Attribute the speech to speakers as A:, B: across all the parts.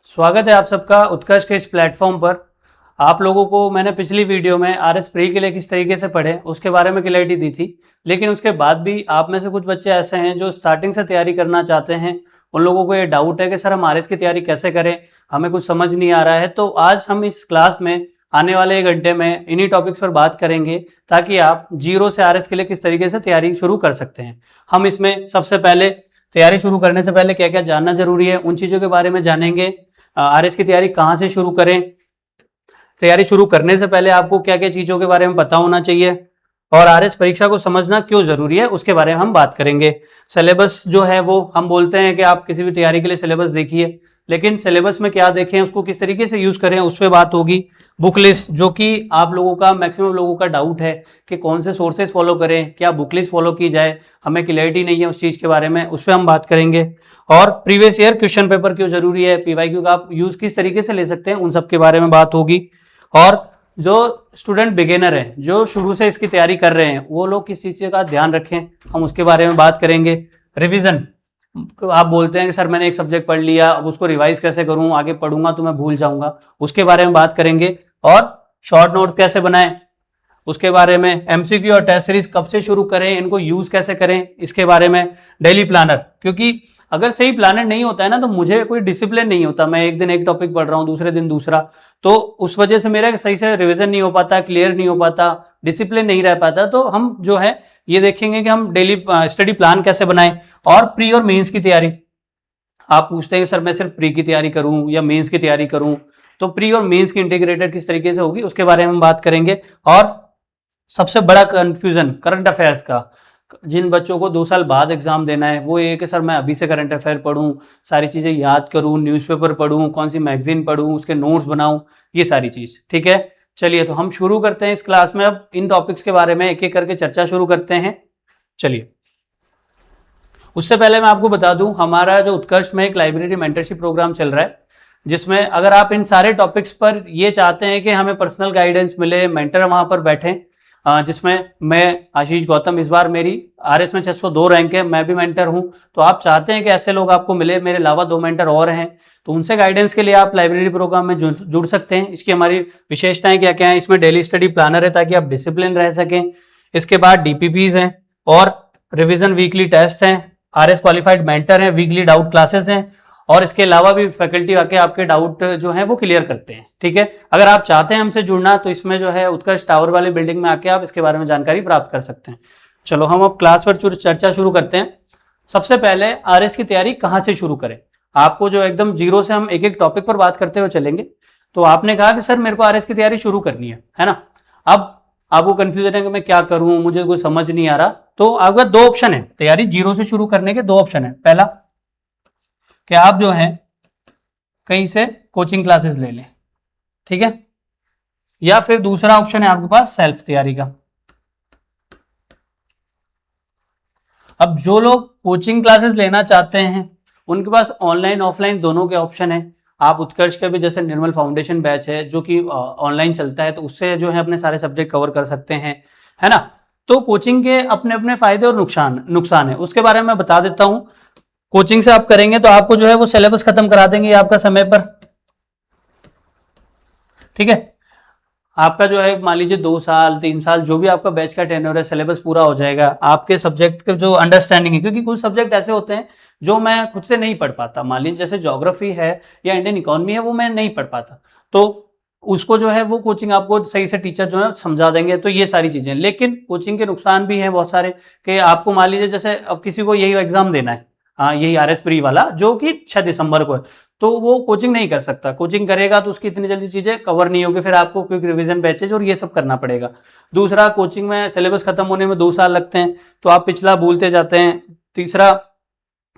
A: स्वागत है आप सबका उत्कर्ष के इस प्लेटफॉर्म पर। आप लोगों को मैंने पिछली वीडियो में आरएस प्री के लिए किस तरीके से पढ़े उसके बारे में क्लैरिटी दी थी, लेकिन उसके बाद भी आप में से कुछ बच्चे ऐसे हैं जो स्टार्टिंग से तैयारी करना चाहते हैं। उन लोगों को ये डाउट है कि सर हम आरएस की तैयारी कैसे करें, हमें कुछ समझ नहीं आ रहा है। तो आज हम इस क्लास में आने वाले 1 घंटे में इन्हीं टॉपिक्स पर बात करेंगे ताकि आप जीरो से आरएस के लिए किस तरीके से तैयारी शुरू कर सकते हैं। हम इसमें सबसे पहले तैयारी शुरू करने से पहले क्या क्या जानना जरूरी है उन चीज़ों के बारे में जानेंगे। आरएस की तैयारी कहाँ से शुरू करें, तैयारी शुरू करने से पहले आपको क्या क्या चीज़ों के बारे में पता होना चाहिए, और आरएस परीक्षा को समझना क्यों जरूरी है उसके बारे में हम बात करेंगे। सिलेबस जो है वो हम बोलते हैं कि आप किसी भी तैयारी के लिए सिलेबस देखिए, लेकिन सिलेबस में क्या देखें उसको किस तरीके से यूज करें उस पर बात होगी। बुक लिस्ट, जो कि आप लोगों का मैक्सिमम लोगों का डाउट है कि कौन से सोर्सेज फॉलो करें, क्या बुक लिस्ट फॉलो की जाए, हमें क्लैरिटी नहीं है उस चीज़ के बारे में, उस पर हम बात करेंगे। और प्रीवियस ईयर क्वेश्चन पेपर क्यों जरूरी है, पीवाईक्यू का आप यूज किस तरीके से ले सकते हैं, उन सब के बारे में बात होगी। और जो स्टूडेंट बिगिनर हैं, जो शुरू से इसकी तैयारी कर रहे हैं, वो लोग किस चीज़ का ध्यान रखें हम उसके बारे में बात करेंगे। रिवीजन, आप बोलते हैं कि सर मैंने एक सब्जेक्ट पढ़ लिया, अब उसको रिवाइज कैसे करूं, आगे पढ़ूंगा तो मैं भूल जाऊंगा, उसके बारे में बात करेंगे। और शॉर्ट नोट्स कैसे बनाएं उसके बारे में, एमसीक्यू और टेस्ट सीरीज कब से शुरू करें, इनको यूज कैसे करें इसके बारे में। डेली प्लानर, क्योंकि अगर सही प्लानर नहीं होता है ना तो मुझे कोई डिसिप्लिन नहीं होता, मैं एक दिन एक टॉपिक पढ़ रहा हूँ दूसरे दिन दूसरा, तो उस वजह से मेरा सही से रिवीजन नहीं हो पाता, क्लियर नहीं हो पाता, डिसिप्लिन नहीं रह पाता। तो हम जो है ये देखेंगे कि हम डेली स्टडी प्लान कैसे बनाएं। और प्री और मेंस की तैयारी, आप पूछते हैं कि सर मैं सिर्फ प्री की तैयारी करूं या मेंस की तैयारी करूं, तो प्री और मेंस की इंटीग्रेटेड किस तरीके से होगी उसके बारे में हम बात करेंगे। और सबसे बड़ा कंफ्यूजन करंट अफेयर्स का, जिन बच्चों को 2 साल बाद एग्जाम देना है वो ये कि सर मैं अभी से करंट अफेयर पढूं, सारी चीजें याद करूं, न्यूज़पेपर पढूं, कौन सी मैगजीन पढूं, उसके नोट्स बनाऊं, ये सारी चीज। ठीक है, चलिए तो हम शुरू करते हैं इस क्लास में। अब इन टॉपिक्स के बारे में एक एक करके चर्चा शुरू करते हैं। चलिए, उससे पहले मैं आपको बता दूं हमारा जो उत्कर्ष में एक लाइब्रेरी मेंटरशिप प्रोग्राम चल रहा है, जिसमें अगर आप इन सारे टॉपिक्स पर ये चाहते हैं कि हमें पर्सनल गाइडेंस मिले, मेंटर वहां पर बैठे, जिसमें मैं आशीष गौतम, इस बार मेरी आरएस में 602 रैंक है, मैं भी मेंटर हूं, तो आप चाहते हैं कि ऐसे लोग आपको मिले, मेरे अलावा 2 मेंटर और हैं, तो उनसे गाइडेंस के लिए आप लाइब्रेरी प्रोग्राम में जुड़ सकते हैं। इसकी हमारी विशेषताएं क्या क्या हैं, इसमें डेली स्टडी प्लानर है ताकि आप डिसिप्लिन रह सकें, इसके बाद डीपीपीज हैं और रिविजन वीकली टेस्ट हैं, आरएस क्वालिफाइड मेंटर हैं, वीकली डाउट क्लासेस हैं, और इसके अलावा भी फैकल्टी आके आपके डाउट जो है वो क्लियर करते हैं। ठीक है, अगर आप चाहते हैं हमसे जुड़ना तो इसमें जो है उत्कर्ष टावर वाली बिल्डिंग में आके आप इसके बारे में जानकारी प्राप्त कर सकते हैं। चलो हम अब क्लास पर चर्चा शुरू करते हैं। सबसे पहले आरएस की तैयारी कहाँ से शुरू करें, आपको जो एकदम जीरो से हम एक एक टॉपिक पर बात करते हुए चलेंगे। तो आपने कहा कि सर मेरे को आरएस की तैयारी शुरू करनी है ना। अब आपको कंफ्यूजन है कि मैं क्या करूं, मुझे कोई समझ नहीं आ रहा, तो आपका 2 ऑप्शन है तैयारी जीरो से शुरू करने के। 2 ऑप्शन है, पहला कि आप जो है कहीं से कोचिंग क्लासेस ले लें, ठीक है, या फिर दूसरा ऑप्शन है आपके पास सेल्फ तैयारी का। अब जो लोग कोचिंग क्लासेस लेना चाहते हैं उनके पास ऑनलाइन ऑफलाइन दोनों के ऑप्शन है। आप उत्कर्ष के भी जैसे निर्मल फाउंडेशन बैच है जो कि ऑनलाइन चलता है, तो उससे जो है अपने सारे सब्जेक्ट कवर कर सकते हैं, है ना। तो कोचिंग के अपने अपने फायदे और नुकसान है, उसके बारे में मैं बता देता हूं। कोचिंग से आप करेंगे तो आपको जो है वो सिलेबस खत्म करा देंगे आपका समय पर, ठीक है। आपका जो है मान लीजिए 2 साल 3 साल जो भी आपका बैच का टेन्योर है, सिलेबस पूरा हो जाएगा। आपके सब्जेक्ट के जो अंडरस्टैंडिंग है, क्योंकि कुछ सब्जेक्ट ऐसे होते हैं जो मैं खुद से नहीं पढ़ पाता, मान लीजिए जैसे ज्योग्राफी है या इंडियन इकोनॉमी है, वो मैं नहीं पढ़ पाता, तो उसको जो है वो कोचिंग आपको सही से टीचर जो है समझा देंगे। तो ये सारी चीजें, लेकिन कोचिंग के नुकसान भी हैं बहुत सारे, कि आपको मान लीजिए जैसे अब किसी को यही एग्जाम देना है, हाँ यही आरएस प्री वाला जो कि 6 दिसंबर को है, तो वो कोचिंग नहीं कर सकता। कोचिंग करेगा तो उसकी इतनी जल्दी चीजें कवर नहीं होगी, फिर आपको क्विक रिवीजन बैचेज और ये सब करना पड़ेगा। दूसरा, कोचिंग में सिलेबस खत्म होने में 2 साल लगते हैं, तो आप पिछला भूलते जाते हैं। तीसरा,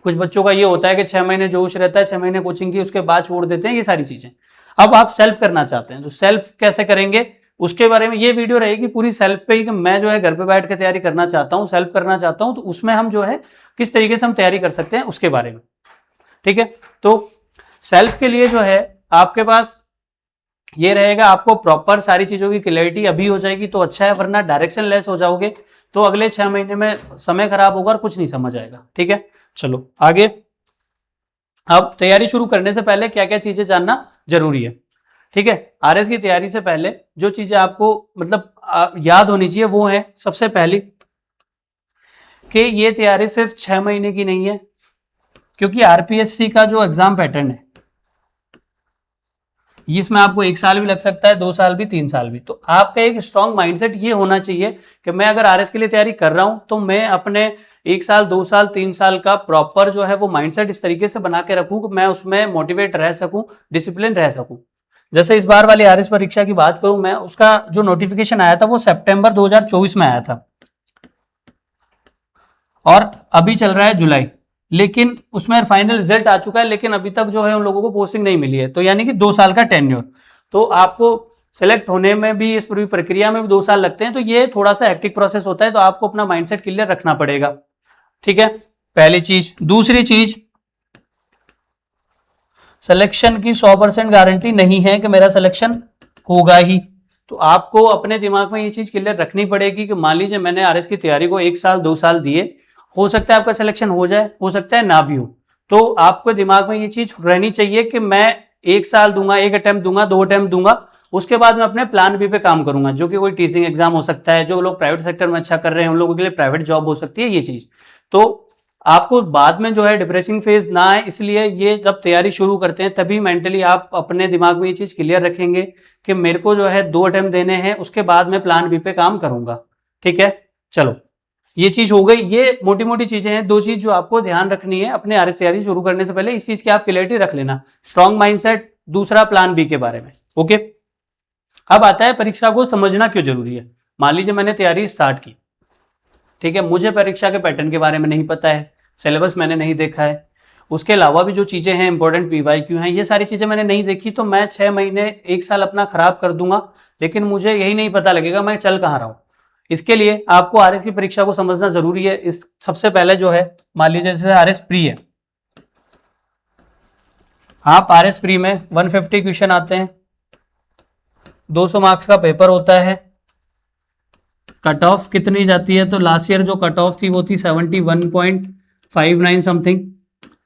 A: कुछ बच्चों का ये होता है कि 6 महीने जोश रहता है, 6 महीने कोचिंग की, उसके बाद छोड़ देते हैं, ये सारी चीजें। अब आप सेल्फ करना चाहते हैं तो सेल्फ कैसे करेंगे उसके बारे में ये वीडियो रहेगी पूरी सेल्फ पे ही, कि मैं जो है घर पे बैठ के तैयारी करना चाहता हूँ, सेल्फ करना चाहता हूँ, तो उसमें हम जो है किस तरीके से हम तैयारी कर सकते हैं उसके बारे में, ठीक है। तो सेल्फ के लिए जो है आपके पास ये रहेगा, आपको प्रॉपर सारी चीजों की क्लैरिटी अभी हो जाएगी तो अच्छा है, वरना डायरेक्शन लेस हो जाओगे तो अगले 6 महीने में समय खराब होगा और कुछ नहीं समझ आएगा, ठीक है। चलो आगे, अब तैयारी शुरू करने से पहले क्या क्या चीजें जानना जरूरी है, ठीक है। आरएस की तैयारी से पहले जो चीजें आपको मतलब याद होनी चाहिए वो है, सबसे पहली कि ये तैयारी सिर्फ 6 महीने की नहीं है, क्योंकि आरपीएससी का जो एग्जाम पैटर्न है इसमें आपको 1 साल भी लग सकता है, 2 साल भी, 3 साल भी। तो आपका एक स्ट्रॉन्ग माइंडसेट ये होना चाहिए कि मैं अगर आरएस के लिए तैयारी कर रहा हूं तो मैं अपने 1 साल, 2 साल, 3 साल का प्रॉपर जो है वो माइंडसेट इस तरीके से बना के रखूं कि मैं उसमें मोटिवेट रह सकूं, डिसिप्लिन रह सकूं। जैसे इस बार वाली आरएस परीक्षा की बात करूं मैं, उसका जो नोटिफिकेशन आया था वो सितंबर 2024 में आया था और अभी चल रहा है जुलाई, लेकिन उसमें फाइनल रिजल्ट आ चुका है, लेकिन अभी तक जो है उन लोगों को पोस्टिंग नहीं मिली है। तो यानी कि 2 साल का टेन्योर, तो आपको सेलेक्ट होने में भी, इस पूरी प्रक्रिया में भी 2 साल लगते हैं। तो ये थोड़ा सा हेक्टिक प्रोसेस होता है, तो आपको अपना माइंडसेट क्लियर रखना पड़ेगा, ठीक है, पहली चीज। दूसरी चीज, सिलेक्शन की 100% गारंटी नहीं है कि मेरा सिलेक्शन होगा ही। तो आपको अपने दिमाग में ये चीज क्लियर रखनी पड़ेगी कि मान लीजिए मैंने आरएस की तैयारी को 1 साल, 2 साल दिए, हो सकता है आपका सिलेक्शन हो जाए, हो सकता है ना भी हो। तो आपको दिमाग में ये चीज रहनी चाहिए कि मैं 1 साल दूंगा, 1 अटेम्प्ट दूंगा, 2 अटेम्प्ट दूंगा, उसके बाद मैं अपने प्लान बी पे काम करूंगा, जो कि कोई टीचिंग एग्जाम हो सकता है, जो लोग प्राइवेट सेक्टर में अच्छा कर रहे हैं उन लोगों के लिए प्राइवेट जॉब हो सकती है, ये चीज। तो आपको बाद में जो है डिप्रेसिंग फेज ना आए, इसलिए ये जब तैयारी शुरू करते हैं तभी मेंटली आप अपने दिमाग में ये चीज क्लियर रखेंगे कि मेरे को जो है 2 अटेम्प्ट देने हैं, उसके बाद मैं प्लान बी पे काम करूंगा, ठीक है। चलो, ये चीज हो गई। ये मोटी मोटी चीजें हैं, 2 चीज जो आपको ध्यान रखनी है अपने आरएस तैयारी शुरू करने से पहले, इस चीज की आप क्लियरिटी रख लेना, स्ट्रॉन्ग माइंडसेट, दूसरा प्लान बी के बारे में, ओके। अब आता है परीक्षा को समझना क्यों जरूरी है। मान लीजिए मैंने तैयारी स्टार्ट की, ठीक है, मुझे परीक्षा के पैटर्न के बारे में नहीं पता है, सिलेबस मैंने नहीं देखा है, उसके अलावा भी जो चीजें हैं इंपॉर्टेंट पीवाईक्यू हैं, ये सारी चीजें मैंने नहीं देखी, तो मैं 6 महीने, 1 साल अपना खराब कर दूंगा, लेकिन मुझे यही नहीं पता लगेगा मैं चल कहाँ रहा हूं। इसके लिए आपको आरएस की परीक्षा को समझना जरूरी है। इस सबसे पहले जो है, मान लीजिए जैसे आरएस प्री है, आप आरएस प्री में 150 क्वेश्चन आते हैं, 200 मार्क्स का पेपर होता है, कट ऑफ कितनी जाती है, तो लास्ट ईयर जो कट ऑफ थी वो थी 71.59 समथिंग,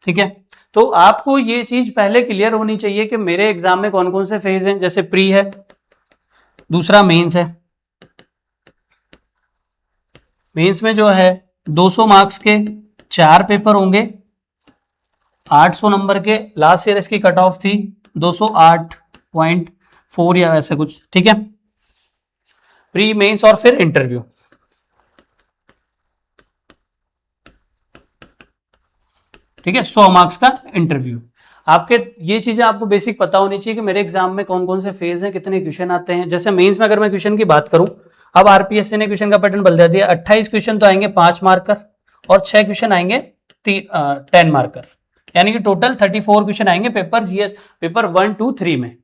A: ठीक है। तो आपको ये चीज पहले क्लियर होनी चाहिए कि मेरे एग्जाम में कौन कौन से फेज हैं। जैसे प्री है, दूसरा मेंस है, मेंस में जो है 200 मार्क्स के 4 पेपर होंगे, 800 नंबर के, लास्ट ईयर इसकी कट ऑफ थी 208.4 या ऐसे कुछ, ठीक है। प्री, मेंस और फिर इंटरव्यू, ठीक है, 100 मार्क्स का इंटरव्यू। आपके ये चीजें आपको बेसिक पता होनी चाहिए कि मेरे एग्जाम में कौन कौन से फेज हैं, कितने क्वेश्चन आते हैं। जैसे मेंस में अगर मैं क्वेश्चन की बात करूं, अब आरपीएससी ने क्वेश्चन का पैटर्न बदल दिया, 28 क्वेश्चन तो आएंगे 5 मार्कर और 6 क्वेश्चन आएंगे 10 मार्कर, यानी कि टोटल 34 क्वेश्चन आएंगे पेपर 1, 2, 3 में।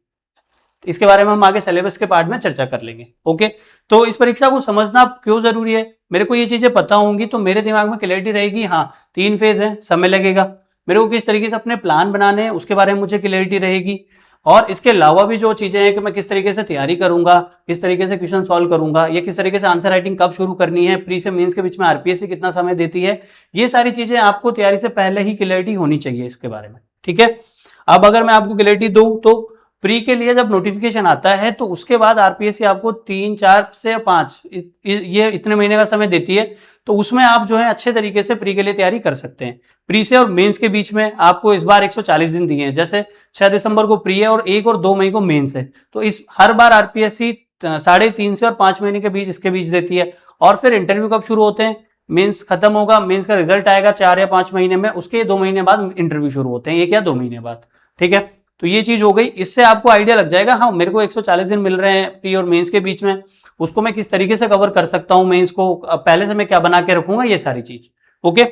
A: इसके बारे में हम आगे सिलेबस के पार्ट में चर्चा कर लेंगे, ओके। तो इस परीक्षा को समझना क्यों जरूरी है, मेरे को ये चीजें पता होंगी तो मेरे दिमाग में क्लैरिटी रहेगी, हाँ 3 फेज है, समय लगेगा, मेरे को किस तरीके से अपने प्लान बनाने हैं उसके बारे में मुझे क्लैरिटी रहेगी। और इसके अलावा भी जो चीजें हैं कि मैं किस तरीके से तैयारी करूंगा, किस तरीके से क्वेश्चन सॉल्व करूंगा, या किस तरीके से आंसर राइटिंग कब शुरू करनी है, प्री से मेंस के बीच में आरपीएससी कितना समय देती है, ये सारी चीजें आपको तैयारी से पहले ही क्लैरिटी होनी चाहिए इसके बारे में, ठीक है। अब अगर मैं आपको क्लैरिटी दूं तो प्री के लिए जब नोटिफिकेशन आता है तो उसके बाद आरपीएससी आपको 3, 4 से 5 ये इतने महीने का समय देती है, तो उसमें आप जो है अच्छे तरीके से प्री के लिए तैयारी कर सकते हैं। प्री से और मेंस के बीच में आपको इस बार 140 दिन दिए हैं, जैसे 6 दिसंबर को प्री है और 1 और 2 मई को मेंस है, तो इस हर बार आरपीएससी 3.5 से और 5 महीने के बीच इसके बीच देती है। और फिर इंटरव्यू कब शुरू होते हैं, मेंस खत्म होगा, मेंस का रिजल्ट आएगा 4 या 5 महीने में, उसके 2 महीने बाद इंटरव्यू शुरू होते हैं, 1 या 2 महीने बाद, ठीक है। तो ये चीज हो गई, इससे आपको आइडिया लग जाएगा, हाँ मेरे को 140 दिन मिल रहे हैं प्री और मेंस के बीच में, उसको मैं किस तरीके से कवर कर सकता हूं, मेंस को पहले से मैं क्या बना के रखूंगा, ये सारी चीज, ओके।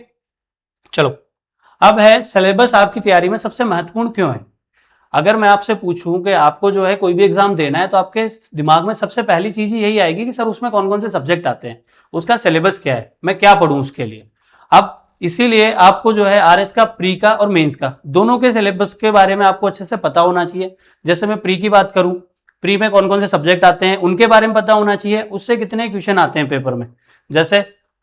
A: चलो, अब है सिलेबस आपकी तैयारी में सबसे महत्वपूर्ण क्यों है। अगर मैं आपसे पूछूं कि आपको जो है कोई भी एग्जाम देना है तो आपके दिमाग में सबसे पहली चीज ही यही आएगी कि सर उसमें कौन कौन से सब्जेक्ट आते हैं, उसका सिलेबस क्या है, मैं क्या पढ़ूं उसके लिए। अब इसीलिए आपको जो है आरएस का, प्री का और मेंस का दोनों के सिलेबस के बारे में आपको अच्छे से पता होना चाहिए। जैसे मैं प्री की बात करूं, प्री में कौन कौन से सब्जेक्ट आते हैं उनके बारे में पता होना चाहिए, उससे कितने क्वेश्चन आते हैं पेपर में। जैसे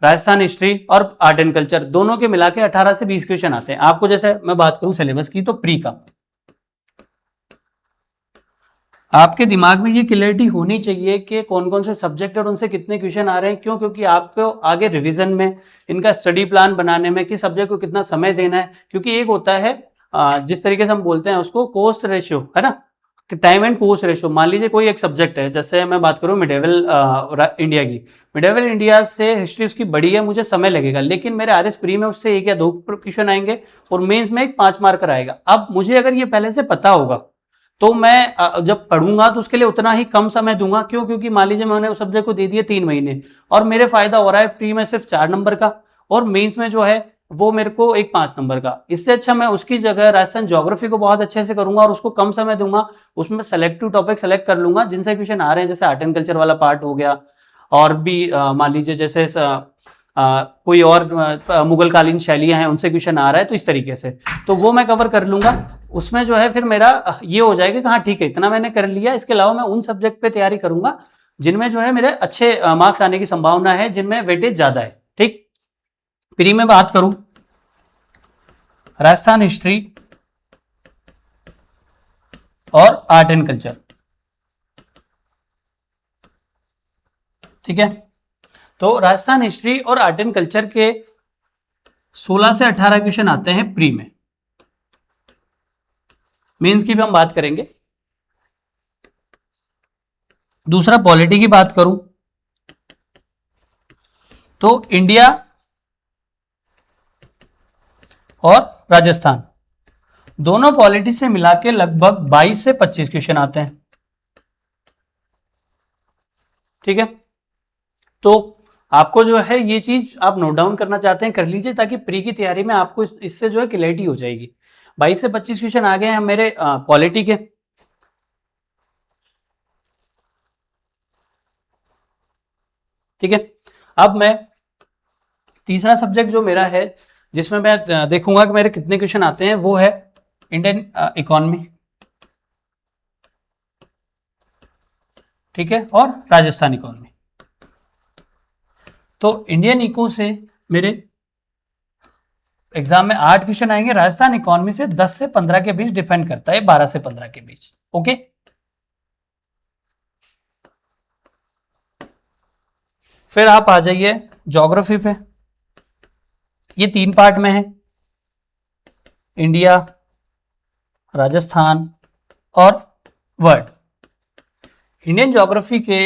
A: राजस्थान हिस्ट्री और आर्ट एंड कल्चर दोनों के मिला के 18 से 20 क्वेश्चन आते हैं। आपको जैसे मैं बात करूं सिलेबस की, तो प्री का आपके दिमाग में ये क्लियरिटी होनी चाहिए कि कौन कौन से सब्जेक्ट और उनसे कितने क्वेश्चन आ रहे हैं। क्यों? क्योंकि आपको आगे रिवीजन में, इनका स्टडी प्लान बनाने में किस सब्जेक्ट को कितना समय देना है। क्योंकि एक होता है जिस तरीके से हम बोलते हैं उसको कोस्ट रेशियो, है ना, टाइम एंड कोस्ट रेशियो। मान लीजिए कोई एक सब्जेक्ट है, जैसे मैं बात करूं मिडेवल इंडिया की, मिडेवल इंडिया से हिस्ट्री उसकी बड़ी है, मुझे समय लगेगा, लेकिन मेरे आरएस प्री में उससे 1 या 2 क्वेश्चन आएंगे और मेंस में एक 5 मार्कर आएगा। अब मुझे अगर ये पहले से पता होगा तो मैं जब पढ़ूंगा तो उसके लिए उतना ही कम समय दूंगा। क्यों? क्योंकि मान लीजिए मैंने उस सब्जेक्ट को दे दिए 3 महीने और मेरे फायदा हो रहा है प्री में सिर्फ 4 नंबर का और मेंस में जो है वो मेरे को एक 5 नंबर का। इससे अच्छा मैं उसकी जगह राजस्थान ज्योग्राफी को बहुत अच्छे से करूंगा और उसको कम समय दूंगा। उसमें सेलेक्टिव टॉपिक सेलेक्ट कर लूंगा जिनसे क्वेश्चन आ रहे हैं, जैसे आर्ट एंड कल्चर वाला पार्ट हो गया, और भी मान लीजिए जैसे कोई और मुगल कालीन शैलियां हैं उनसे क्वेश्चन आ रहा है, तो इस तरीके से तो वो मैं कवर कर लूंगा। उसमें जो है फिर मेरा ये हो जाएगा कि हाँ ठीक है, इतना मैंने कर लिया। इसके अलावा मैं उन सब्जेक्ट पे तैयारी करूंगा जिनमें जो है मेरे अच्छे मार्क्स आने की संभावना है, जिनमें वेटेज ज्यादा है। ठीक, प्री में बात करूं राजस्थान हिस्ट्री और आर्ट एंड कल्चर, ठीक है। तो राजस्थान हिस्ट्री और आर्ट एंड कल्चर के 16 से 18 क्वेश्चन आते हैं प्री में। मेंस की भी हम बात करेंगे। दूसरा पॉलिटी की बात करूं तो इंडिया और राजस्थान दोनों पॉलिटी से मिला के लगभग 22 से 25 क्वेश्चन आते हैं, ठीक है। तो आपको जो है ये चीज आप नोट डाउन करना चाहते हैं कर लीजिए, ताकि प्री की तैयारी में आपको इससे जो है क्लैरिटी हो जाएगी। 22 से 25 क्वेश्चन आ गए हैं मेरे पॉलिटी के। ठीक है, अब मैं तीसरा सब्जेक्ट जो मेरा है जिसमें मैं देखूंगा कि मेरे कितने क्वेश्चन आते हैं, वो है इंडियन इकोनॉमी, ठीक है, और राजस्थान इकोनॉमी। तो इंडियन इको से मेरे एग्जाम में 8 क्वेश्चन आएंगे, राजस्थान इकोनॉमी से 10 से 15 के बीच डिपेंड करता है, 12 से 15 के बीच। ओके, फिर आप आ जाइए ज्योग्राफी पे। ये 3 पार्ट में है, इंडिया, राजस्थान और वर्ल्ड। इंडियन ज्योग्राफी के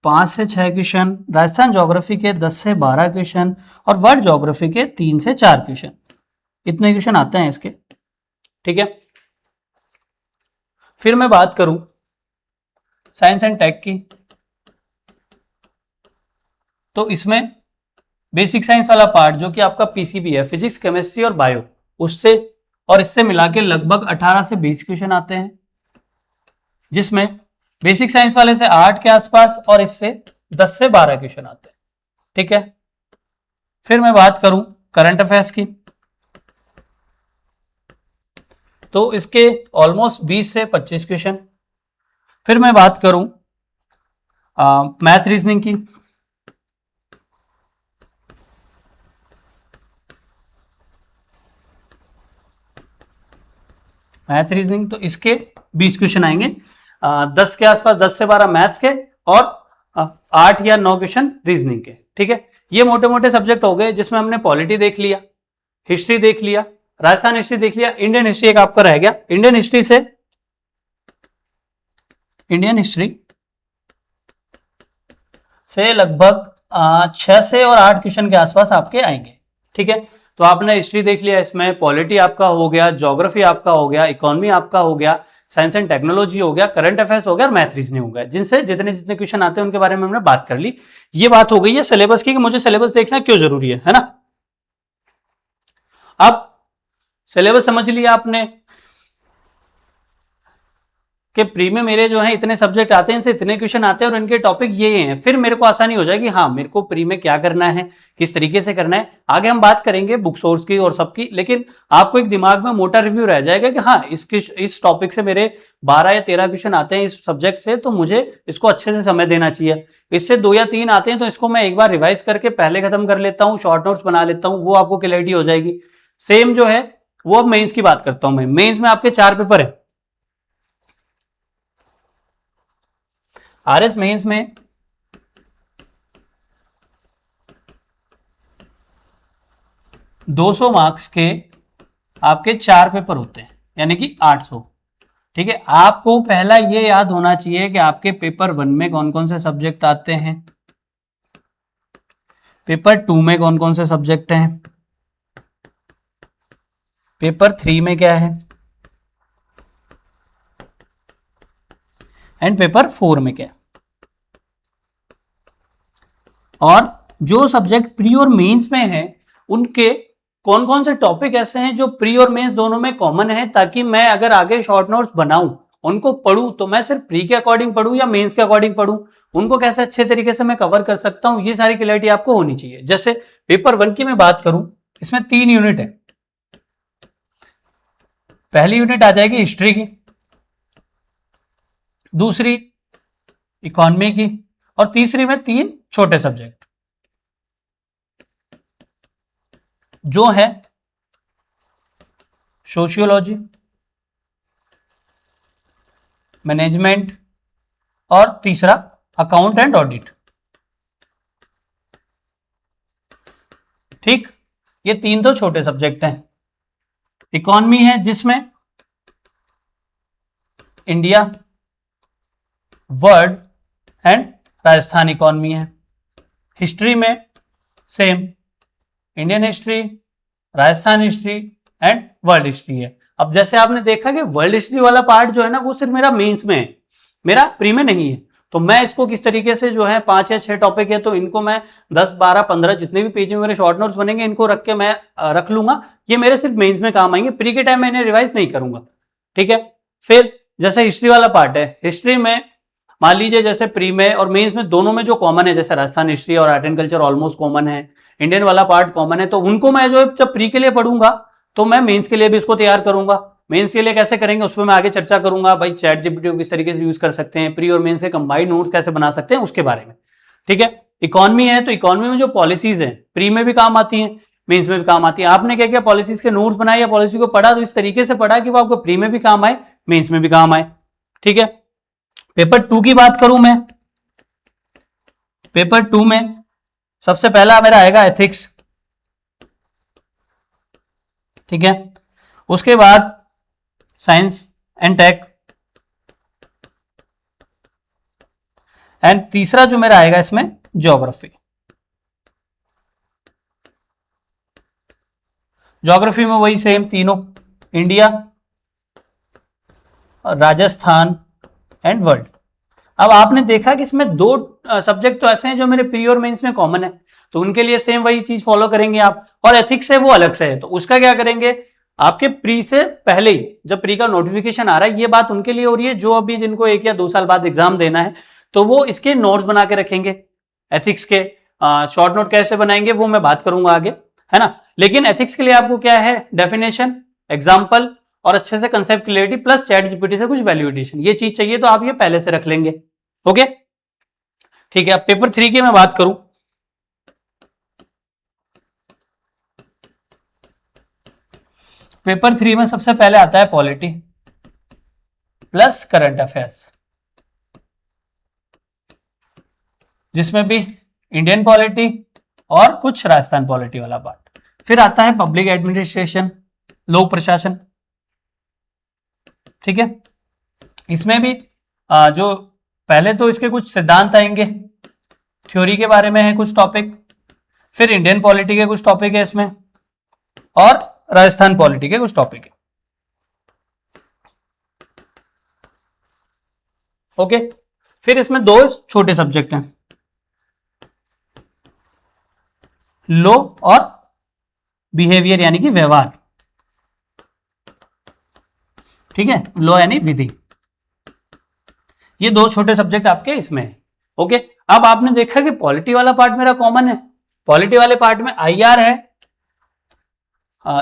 A: 5 से 6 क्वेश्चन, राजस्थान ज्योग्राफी के 10 से 12 क्वेश्चन और वर्ल्ड ज्योग्राफी के 3 से 4 क्वेश्चन। इतने क्वेश्चन आते हैं इसके, ठीक है। फिर मैं बात करूं साइंस एंड टेक की, तो इसमें बेसिक साइंस वाला पार्ट जो कि आपका पीसीबी है, फिजिक्स, केमिस्ट्री और बायो, उससे और इससे मिला के लगभग 18 से 20 क्वेश्चन आते हैं, जिसमें बेसिक साइंस वाले से 8 के आसपास और इससे 10 से 12 क्वेश्चन आते हैं, ठीक है। फिर मैं बात करूं करंट अफेयर्स की, तो इसके ऑलमोस्ट 20 से 25 क्वेश्चन। फिर मैं बात करूं मैथ रीजनिंग की, मैथ रीजनिंग तो इसके 20 क्वेश्चन आएंगे, 10 के आसपास, 10 से 12 मैथ्स के और 8 या 9 क्वेश्चन रीजनिंग के, ठीक है। ये मोटे मोटे सब्जेक्ट हो गए, जिसमें हमने पॉलिटी देख लिया, हिस्ट्री देख लिया, राजस्थान हिस्ट्री देख लिया, इंडियन हिस्ट्री एक आपका रह गया। इंडियन हिस्ट्री से लगभग 6 से और 8 क्वेश्चन के आसपास आपके आएंगे, ठीक है। तो आपने हिस्ट्री देख लिया, इसमें पॉलिटी आपका हो गया, ज्योग्राफी आपका हो गया, इकोनॉमी आपका हो गया, साइंस एंड टेक्नोलॉजी हो गया, करंट अफेयर्स हो गया और मैथ रीजनिंग हो गया, जिनसे जितने जितने क्वेश्चन आते हैं उनके बारे में हमने बात कर ली। ये बात हो गई है सिलेबस की कि मुझे सिलेबस देखना क्यों जरूरी है ना। अब सिलेबस समझ लिया आपने, कि प्री में मेरे जो है इतने सब्जेक्ट आते हैं, इनसे इतने क्वेश्चन आते हैं और इनके टॉपिक ये हैं, फिर मेरे को आसानी हो जाएगी, हाँ मेरे को प्री में क्या करना है, किस तरीके से करना है। आगे हम बात करेंगे बुक सोर्स की और सबकी, लेकिन आपको एक दिमाग में मोटा रिव्यू रह जाएगा कि हाँ इस टॉपिक से मेरे 12 या 13 क्वेश्चन आते हैं इस सब्जेक्ट से, तो मुझे इसको अच्छे से समय देना चाहिए। इससे 2 या 3 आते हैं तो इसको मैं एक बार रिवाइज करके पहले खत्म कर लेता हूँ, शॉर्ट नोट्स बना लेता हूँ, वो आपको क्लैरिटी हो जाएगी। सेम जो है वो अब मेंस की बात करता हूं मैं। मेंस में आपके 4 पेपर है। आरएस मेंस में 200 मार्क्स के आपके 4 पेपर होते हैं, यानी कि 800। ठीक है, आपको पहला ये याद होना चाहिए कि आपके पेपर 1 में कौन कौन से सब्जेक्ट आते हैं, पेपर 2 में कौन कौन से सब्जेक्ट हैं, पेपर 3 में क्या है, एंड पेपर 4 में क्या है। और जो सब्जेक्ट प्री और मेंस में है उनके कौन कौन से टॉपिक ऐसे हैं जो प्री और मेंस दोनों में कॉमन है, ताकि मैं अगर आगे शॉर्ट नोट्स बनाऊं, उनको पढ़ूं, तो मैं सिर्फ प्री के अकॉर्डिंग पढ़ूं या मेंस के अकॉर्डिंग पढ़ूं, उनको कैसे अच्छे तरीके से मैं कवर कर सकता हूं, ये सारी क्लैरिटी आपको होनी चाहिए। जैसे पेपर 1 की मैं बात करूं, इसमें 3 यूनिट है। पहली यूनिट आ जाएगी हिस्ट्री की, दूसरी इकोनॉमी की, और तीसरी में 3 छोटे सब्जेक्ट जो है सोशियोलॉजी, मैनेजमेंट और तीसरा अकाउंट एंड ऑडिट। ठीक, ये 3 तो छोटे सब्जेक्ट हैं। इकोनॉमी है जिसमें India, world and Rajasthan economy है। हिस्ट्री में same Indian history, Rajasthan history and world history है। अब जैसे आपने देखा कि वर्ल्ड हिस्ट्री वाला पार्ट जो है ना, वो सिर्फ मेरा मेंस में है, मेरा प्री में नहीं है। तो मैं इसको किस तरीके से जो है 5 या 6 टॉपिक है, तो इनको मैं 10, 12, 15 जितने भी पेज में मेरे शॉर्ट नोट्स बनेंगे, इनको रख के मैं रख लूंगा। ये मेरे सिर्फ मेंस में काम आएंगे, प्री के टाइम मैं इन्हें रिवाइज नहीं करूंगा। ठीक है, फिर जैसे हिस्ट्री वाला पार्ट है, हिस्ट्री में मान लीजिए जैसे प्री में और मेंस में दोनों में जो कॉमन है, जैसे राजस्थान हिस्ट्री और art and culture almost common है, इंडियन वाला पार्ट कॉमन है, तो उनको मैं जो जब प्री के लिए पढ़ूंगा तो मैं मेंस के लिए भी इसको तैयार करूंगा। मेंस के लिए कैसे करेंगे उसमें मैं आगे चर्चा करूंगा, भाई चैट जीपीटी को किस तरीके से यूज कर सकते हैं, प्री और मेंस के कंबाइंड नोट्स कैसे बना सकते हैं उसके बारे में। ठीक है, इकोनॉमी है तो इकोनॉमी में जो पॉलिसीज हैं प्री में भी काम आती हैं, मेंस में भी काम आती है। आपने क्या किया, पॉलिसीज के नोट्स बनाए या पॉलिसी को पढ़ा, तो इस तरीके से पढ़ा कि वो आपको प्री में भी काम आए, मेंस में भी काम आए। ठीक है, पेपर 2 की बात करूं मैं, पेपर 2 में सबसे पहला मेरा आएगा एथिक्स। ठीक है, उसके बाद साइंस एंड टेक, एंड तीसरा जो मेरा आएगा इसमें ज्योग्राफी। ज्योग्राफी में वही सेम तीनों, इंडिया, राजस्थान एंड वर्ल्ड। अब आपने देखा कि इसमें 2 सब्जेक्ट तो ऐसे हैं जो मेरे प्री और मेंस में कॉमन है, तो उनके लिए सेम वही चीज फॉलो करेंगे आप। और एथिक्स है वो अलग से है, तो उसका क्या करेंगे, आपके प्री से पहले ही जब प्री का नोटिफिकेशन आ रहा है, ये बात उनके लिए हो रही है जो अभी जिनको 1 या 2 साल बाद एग्जाम देना है, तो वो इसके नोट्स बना के रखेंगे। एथिक्स के शॉर्ट नोट कैसे बनाएंगे वो मैं बात करूंगा आगे, है ना। लेकिन एथिक्स के लिए आपको क्या है, डेफिनेशन, एग्जाम्पल और अच्छे से concept clarity plus chat GPT से कुछ वैल्यू एडिशन, ये चीज चाहिए, तो आप ये पहले से रख लेंगे। ओके, ठीक है। अब पेपर 3 की मैं बात करूं, पेपर 3 में सबसे पहले आता है पॉलिटी प्लस करंट अफेयर्स, जिसमें भी इंडियन पॉलिटी और कुछ राजस्थान पॉलिटी वाला पार्ट। फिर आता है पब्लिक एडमिनिस्ट्रेशन, लोक प्रशासन। ठीक है, इसमें भी जो पहले तो इसके कुछ सिद्धांत आएंगे, थ्योरी के बारे में है कुछ टॉपिक, फिर इंडियन पॉलिटी के कुछ टॉपिक है इसमें, और राजस्थान पॉलिटी के कुछ टॉपिक है। ओके, फिर इसमें 2 छोटे सब्जेक्ट हैं, लॉ और बिहेवियर यानी कि व्यवहार। ठीक है, लॉ यानी विधि, ये दो छोटे सब्जेक्ट आपके इसमें है। ओके, अब आपने देखा कि पॉलिटी वाला पार्ट मेरा कॉमन है। पॉलिटी वाले पार्ट में IR है,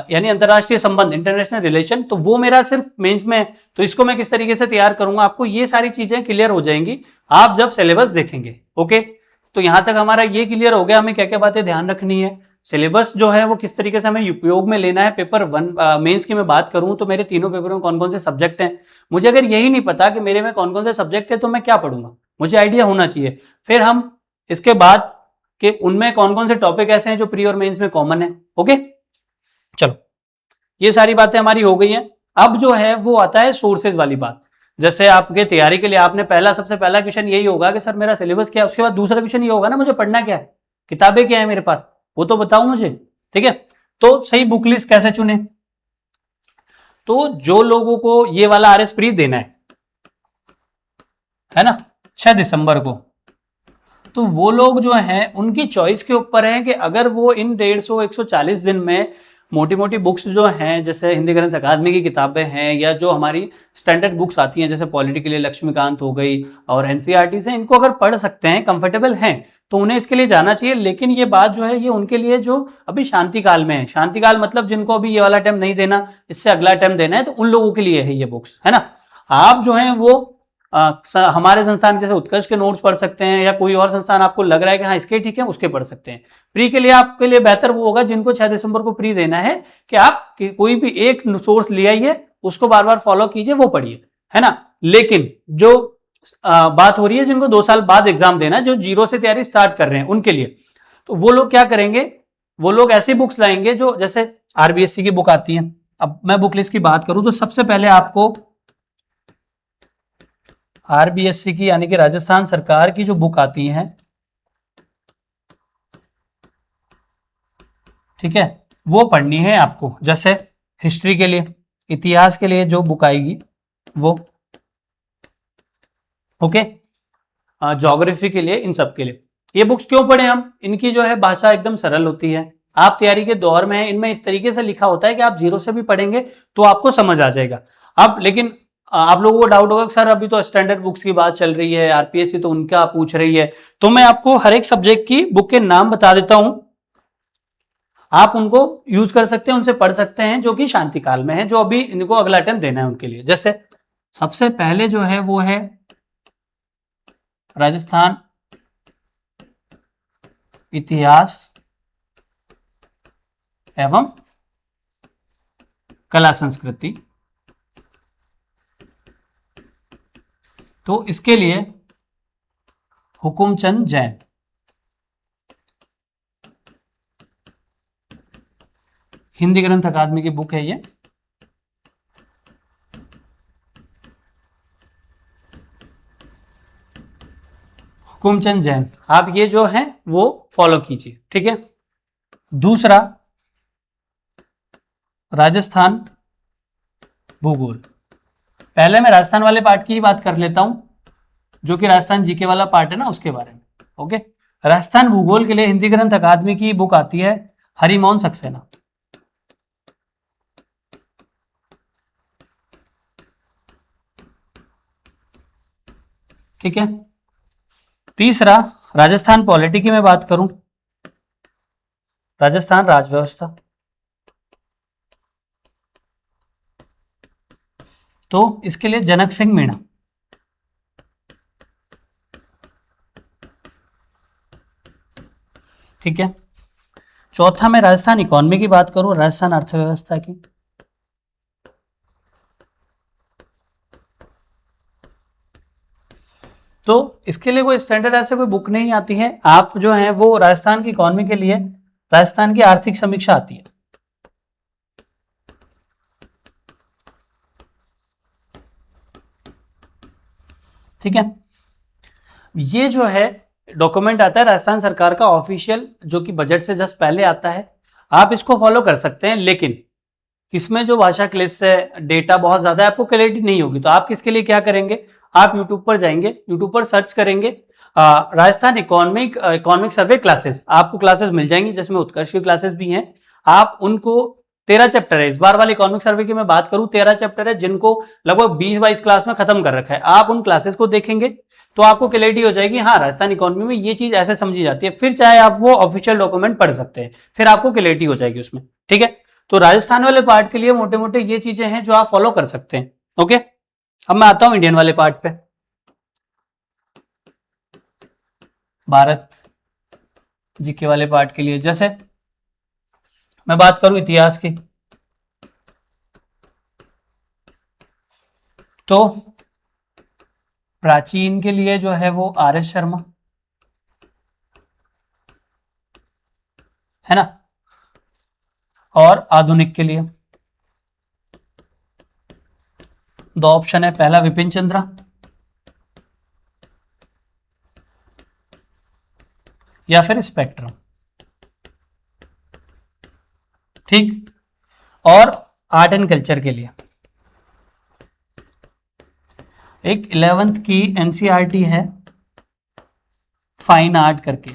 A: यानी अंतरराष्ट्रीय संबंध, इंटरनेशनल रिलेशन, तो वो मेरा सिर्फ मेंस में है। तो इसको मैं किस तरीके से तैयार करूंगा, आपको ये सारी चीजें क्लियर हो जाएंगी आप जब सिलेबस देखेंगे। ओके, तो यहां तक हमारा ये क्लियर हो गया हमें क्या क्या बातें ध्यान रखनी है। सिलेबस जो है वो किस तरीके से हमें उपयोग में लेना है। पेपर 1 मेंस की मैं बात करूं तो मेरे तीनों पेपरों में कौन कौन से सब्जेक्ट हैं, मुझे अगर यही नहीं पता कि मेरे में कौन कौन से सब्जेक्ट है तो मैं क्या पढ़ूंगा, मुझे आइडिया होना चाहिए। फिर हम इसके बाद कि उनमें कौन कौन से टॉपिक ऐसे हैं जो प्री और मेंस में कॉमन है। ओके, चलो ये सारी बातें हमारी हो गई हैं। अब जो है वो आता है सोर्सेज वाली बात। जैसे आपके तैयारी के लिए आपने सबसे पहला क्वेश्चन यही होगा कि सर मेरा सिलेबस क्या है, उसके बाद दूसरा क्वेश्चन ये होगा ना मुझे पढ़ना क्या है, किताबें क्या है मेरे पास, वो तो बताओ मुझे। ठीक है, तो सही बुक लिस्ट कैसे चुने, तो जो लोगों को ये वाला RS प्री देना है ना, शायद दिसंबर को, तो वो लोग जो हैं उनकी चॉइस के ऊपर है कि अगर वो इन 150-140 दिन में मोटी मोटी बुक्स जो हैं, जैसे हिंदी ग्रंथ अकादमी की किताबें हैं या जो हमारी स्टैंडर्ड बुक्स आती हैं जैसे पॉलिटी के लिए लक्ष्मीकांत हो गई और NCERT से, इनको अगर पढ़ सकते हैं, कंफर्टेबल हैं, तो उन्हें इसके लिए जाना चाहिए। लेकिन ये बात जो है ये उनके लिए जो अभी शांति काल में है, शांति काल मतलब जिनको अभी ये वाला अटेम्प्ट नहीं देना, इससे अगला अटेम्प्ट देना है, तो उन लोगों के लिए है ये बुक्स, है ना। आप जो है वो हमारे संस्थान जैसे उत्कर्ष के नोट्स पढ़ सकते हैं, या कोई और संस्थान आपको लग रहा है कि हाँ इसके ठीक है, उसके पढ़ सकते हैं। प्री के लिए आपके लिए बेहतर वो होगा जिनको 6 दिसंबर को प्री देना है कि आप कोई भी एक सोर्स ले आइए, उसको बार बार फॉलो कीजिए, वो पढ़िए, है ना। लेकिन जो बात हो रही है जिनको 2 साल बाद एग्जाम देना, जो 0 से तैयारी स्टार्ट कर रहे हैं उनके लिए, तो वो लोग क्या करेंगे, वो लोग ऐसी बुक्स लाएंगे जो जैसे RBSC की बुक आती है। अब मैं बुक लिस्ट की बात करूं तो सबसे पहले आपको RBSC की यानी कि राजस्थान सरकार की जो बुक आती है, ठीक है, वो पढ़नी है आपको। जैसे हिस्ट्री के लिए, इतिहास के लिए जो बुक आएगी वो, ओके, ज्योग्राफी के लिए, इन सब के लिए ये बुक्स क्यों पढ़े हम, इनकी जो है भाषा एकदम सरल होती है। आप तैयारी के दौर में है, इनमें इस तरीके से लिखा होता है कि आप 0 से भी पढ़ेंगे तो आपको समझ आ जाएगा। अब लेकिन आप लोगों को डाउट होगा सर अभी तो स्टैंडर्ड बुक्स की बात चल रही है, RPSC तो उनका पूछ रही है, तो मैं आपको हर एक सब्जेक्ट की बुक के नाम बता देता हूं, आप उनको यूज कर सकते हैं, उनसे पढ़ सकते हैं, जो कि शांति काल में है, जो अभी इनको अगला अटेम्प्ट देना है उनके लिए। जैसे सबसे पहले जो है वो है राजस्थान इतिहास एवं कला संस्कृति, तो इसके लिए हुकुमचंद जैन, हिंदी ग्रंथ अकादमी की बुक है ये। हुकुमचंद जैन, आप ये जो है वो फॉलो कीजिए, ठीक है। दूसरा राजस्थान भूगोल, पहले मैं राजस्थान वाले पार्ट की ही बात कर लेता हूं, जो कि राजस्थान जीके वाला पार्ट है ना, उसके बारे में। ओके, राजस्थान भूगोल के लिए हिंदी ग्रंथ अकादमी की बुक आती है हरिमोहन सक्सेना, ठीक है। तीसरा राजस्थान पॉलिटी की मैं बात करूं, राजस्थान राजव्यवस्था, तो इसके लिए जनक सिंह मीणा, ठीक है। चौथा मैं राजस्थान इकोनॉमी की बात करूं, राजस्थान अर्थव्यवस्था की, तो इसके लिए कोई स्टैंडर्ड ऐसे कोई बुक नहीं आती है, आप जो है वो राजस्थान की इकोनॉमी के लिए राजस्थान की आर्थिक समीक्षा आती है, ठीक है। ये जो है डॉक्यूमेंट आता है राजस्थान सरकार का ऑफिशियल, जो कि बजट से जस्ट पहले आता है, आप इसको फॉलो कर सकते हैं। लेकिन इसमें जो भाषा क्लिप्स है, डेटा बहुत ज्यादा है, आपको क्लैरिटी नहीं होगी, तो आप किसके लिए क्या करेंगे, आप यूट्यूब पर जाएंगे, यूट्यूब पर सर्च करेंगे राजस्थान इकोनॉमिक सर्वे क्लासेस, आपको क्लासेस मिल जाएंगी जिसमें उत्कर्ष की क्लासेस भी हैं, आप उनको 13 चैप्टर है। इस बार वाले इकोनॉमिक सर्वे की मैं बात करूं 13 चैप्टर है, जिनको लगभग 20-22 क्लास में खत्म कर रखा है। आप उन क्लासेस को देखेंगे तो आपको क्लैरिटी हो जाएगी, हाँ राजस्थान इकोनॉमी में ये चीज ऐसे समझी जाती है। फिर चाहे आप वो ऑफिशियल डॉक्यूमेंट पढ़ सकते हैं, फिर आपको क्लैरिटी हो जाएगी उसमें। ठीक है, तो राजस्थान वाले पार्ट के लिए मोटे मोटे ये चीजें हैं जो आप फॉलो कर सकते हैं। ओके, अब मैं आता हूं इंडियन वाले पार्ट पे। भारत जीके वाले पार्ट के लिए जैसे मैं बात करूं इतिहास की, तो प्राचीन के लिए जो है वो आर एस शर्मा है ना, और आधुनिक के लिए दो ऑप्शन है, पहला विपिन चंद्रा या फिर स्पेक्ट्रम। ठीक, और आर्ट एंड कल्चर के लिए एक 11th की एनसीईआरटी है फाइन आर्ट करके,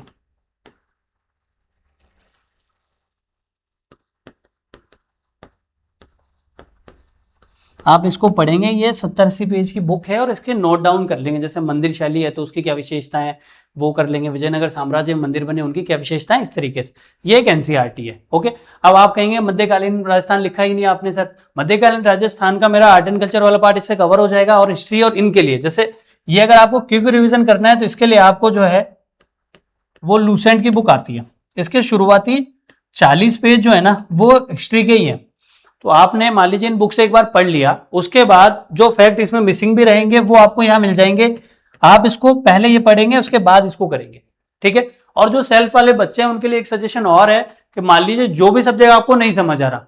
A: आप इसको पढ़ेंगे, ये 70-80 पेज की बुक है और इसके नोट डाउन कर लेंगे। जैसे मंदिर शैली है तो उसकी क्या विशेषताएं हैं वो कर लेंगे, विजयनगर साम्राज्य में मंदिर बने उनकी क्या विशेषताएं, इस तरीके से। ये एक एनसीईआरटी है। ओके, अब आप कहेंगे मध्यकालीन राजस्थान लिखा ही नहीं आपने सर। मध्यकालीन राजस्थान का मेरा आर्ट एंड कल्चर वाला पार्ट इससे कवर हो जाएगा, और हिस्ट्री और इनके लिए जैसे ये अगर आपको क्विक रिविजन करना है तो इसके लिए आपको जो है वो लूसेंट की बुक आती है, इसके शुरुआती 40 पेज जो है ना वो हिस्ट्री के ही है। तो आपने मान लीजिए इन बुक से एक बार पढ़ लिया, उसके बाद जो फैक्ट इसमें मिसिंग भी रहेंगे वो आपको यहाँ मिल जाएंगे। आप इसको पहले ये पढ़ेंगे उसके बाद इसको करेंगे। ठीक है, और जो सेल्फ वाले बच्चे हैं उनके लिए एक सजेशन और है कि मान लीजिए जो भी सब्जेक्ट आपको नहीं समझ आ रहा,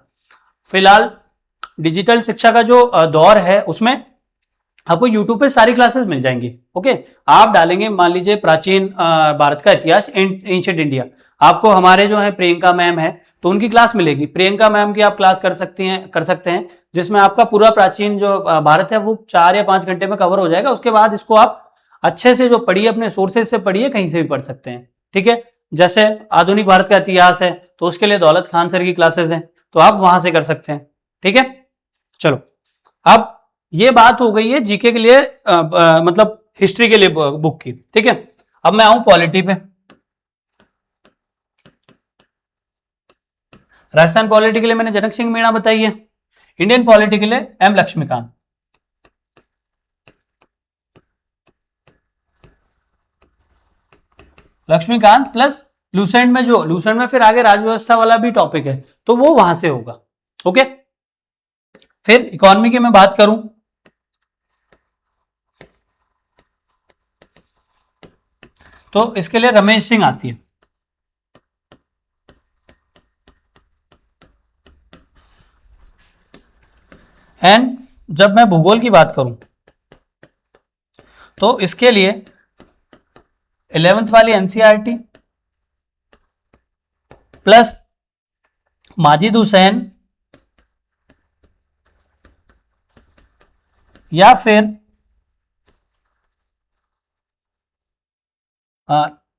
A: फिलहाल डिजिटल शिक्षा का जो दौर है उसमें आपको यूट्यूब पे सारी क्लासेस मिल जाएंगी। ओके, आप डालेंगे मान लीजिए प्राचीन भारत का इतिहास, एंशिएंट इंडिया, आपको हमारे जो है प्रियंका मैम है तो उनकी क्लास मिलेगी। प्रियंका मैम की आप क्लास कर सकते हैं जिसमें आपका पूरा प्राचीन जो भारत है वो 4 या 5 घंटे में कवर हो जाएगा। उसके बाद इसको आप अच्छे से जो पढ़िए, अपने सोर्सेज से पढ़िए, कहीं से भी पढ़ सकते हैं। ठीक है, जैसे आधुनिक भारत का इतिहास है तो उसके लिए दौलत खान सर की क्लासेस हैं, तो आप वहां से कर सकते हैं। ठीक है, चलो अब ये बात हो गई है जीके के लिए मतलब हिस्ट्री के लिए बुक की। ठीक है, अब मैं आऊं पॉलिटी पे। राजस्थान पॉलिटी के लिए मैंने जनक सिंह मीणा बताई है, इंडियन पॉलिटी के लिए M Laxmikanth. Laxmikanth plus Lucent में जो लूसेंट में फिर आगे राजव्यवस्था वाला भी टॉपिक है तो वो वहां से होगा। ओके, फिर इकोनॉमी की मैं बात करूं तो इसके लिए रमेश सिंह आती है। एंड जब मैं भूगोल की बात करूं तो इसके लिए 11th वाली एनसीईआरटी प्लस माजिद हुसैन या फिर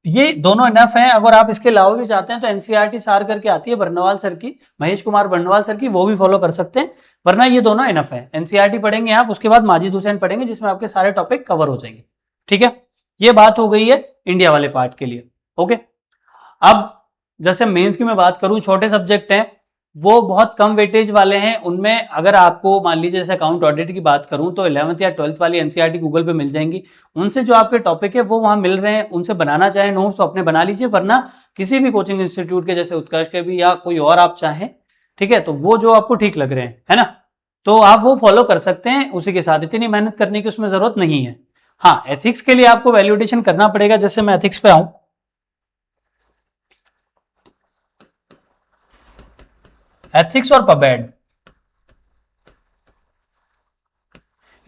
A: ये दोनों इनफ हैं। अगर आप इसके अलावा भी चाहते हैं तो एनसीईआरटी सार करके आती है बर्नवाल सर की, महेश कुमार बर्नवाल सर की, वो भी फॉलो कर सकते हैं, वरना ये दोनों इनफ है। एनसीईआरटी पढ़ेंगे आप, उसके बाद माजिद हुसैन पढ़ेंगे जिसमें आपके सारे टॉपिक कवर हो जाएंगे। ठीक है, ये बात हो गई है इंडिया वाले पार्ट के लिए। ओके, अब जैसे मेंस की मैं बात करूं, छोटे सब्जेक्ट हैं वो बहुत कम वेटेज वाले हैं, उनमें अगर आपको मान लीजिए जैसे अकाउंट ऑडिट की बात करूं तो 11th या 12th वाली एनसीईआरटी गूगल पे मिल जाएंगी, उनसे जो आपके टॉपिक है वो वहां मिल रहे हैं, उनसे बनाना चाहे नोट्स तो अपने बना लीजिए, वरना किसी भी कोचिंग इंस्टीट्यूट के जैसे उत्कर्ष के भी या कोई और आप चाहें, ठीक है, तो वो जो आपको ठीक लग रहे हैं, है ना, तो आप वो फॉलो कर सकते हैं। उसी के साथ इतनी मेहनत करने की उसमें जरूरत नहीं है। हाँ, एथिक्स के लिए आपको वैल्यूडेशन करना पड़ेगा। जैसे मैं एथिक्स पे आऊं, एथिक्स और पबेड,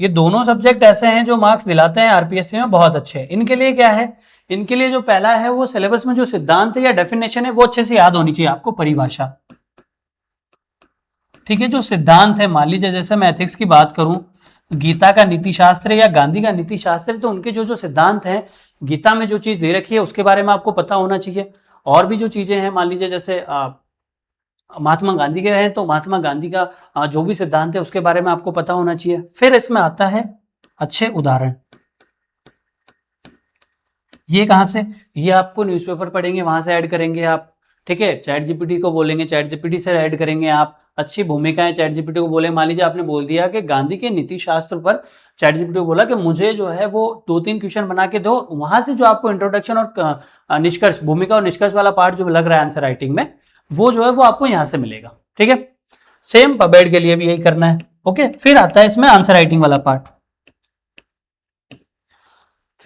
A: ये दोनों सब्जेक्ट ऐसे हैं जो मार्क्स दिलाते हैं आरपीएससी में बहुत अच्छे। इनके लिए क्या है, इनके लिए जो पहला है वो सिलेबस में जो सिद्धांत है या डेफिनेशन है वो अच्छे से याद होनी चाहिए आपको, परिभाषा। ठीक है, जो सिद्धांत है, मान लीजिए जैसे मैं एथिक्स की बात करूं, गीता का नीति शास्त्र या गांधी का नीति शास्त्र, तो उनके जो जो सिद्धांत हैं, गीता में जो चीज दे रखी है उसके बारे में आपको पता होना चाहिए। और भी जो चीजें हैं, मान लीजिए जैसे महात्मा गांधी के हैं तो महात्मा गांधी का जो भी सिद्धांत है उसके बारे में आपको पता होना चाहिए। फिर इसमें आता है अच्छे उदाहरण। ये कहां से, ये आपको न्यूज़पेपर पढ़ेंगे वहां से ऐड करेंगे आप, ठीक है। चैट जीपीटी को बोलेंगे, चैट जीपीटी से ऐड करेंगे आप। अच्छी भूमिकाएं चैट जीपीटी को बोले, मान लीजिए आपने बोल दिया कि गांधी के नीति शास्त्र पर चैट जीपीटी को बोला कि मुझे जो है वो 2-3 क्वेश्चन बना के दो, वहां से जो आपको इंट्रोडक्शन और निष्कर्ष, भूमिका और निष्कर्ष वाला पार्ट जो लग रहा है आंसर राइटिंग में, वो जो है वो आपको यहां से मिलेगा, ठीक है। सेम पबेड के लिए भी यही करना है, ओके। फिर आता है इसमें आंसर राइटिंग वाला पार्ट।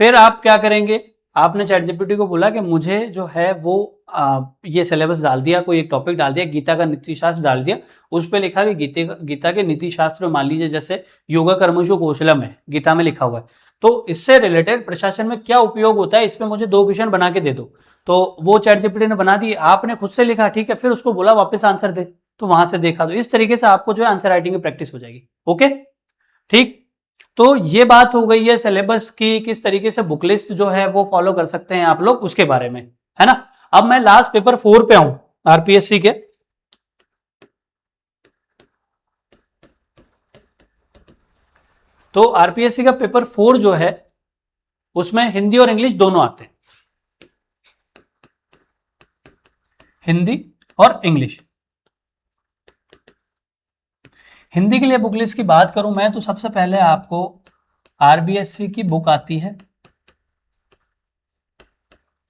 A: फिर आप क्या करेंगे, आपने चैट जीपीटी को बोला कि मुझे जो है वो ये सिलेबस डाल दिया, कोई एक टॉपिक डाल दिया, गीता का नीति शास्त्र डाल दिया, उस पर लिखा कि गीता के नीति शास्त्र में मान लीजिए जैसे योगा कर्मशु कौशलम है, गीता में लिखा हुआ है, तो इससे रिलेटेड प्रशासन में क्या उपयोग होता है, इस पे मुझे 2 क्वेश्चन बना के दे दो। तो वो चैट जीपीटी ने बना दी, आपने खुद से लिखा, ठीक है, फिर उसको बोला वापस आंसर दे, तो वहां से देखा। तो इस तरीके से आपको जो है आंसर राइटिंग की प्रैक्टिस हो जाएगी, ओके, ठीक। तो ये बात हो गई है सिलेबस की, किस तरीके से बुक लिस्ट जो है वो फॉलो कर सकते हैं आप लोग, उसके बारे में, है ना। अब मैं लास्ट पेपर 4 पे आऊं आरपीएससी के। तो आरपीएससी का पेपर 4 जो है उसमें हिंदी और इंग्लिश दोनों आते हैं, हिंदी और इंग्लिश। हिंदी के लिए बुक लिस्ट की बात करूं मैं तो सबसे पहले आपको आरबीएससी की बुक आती है,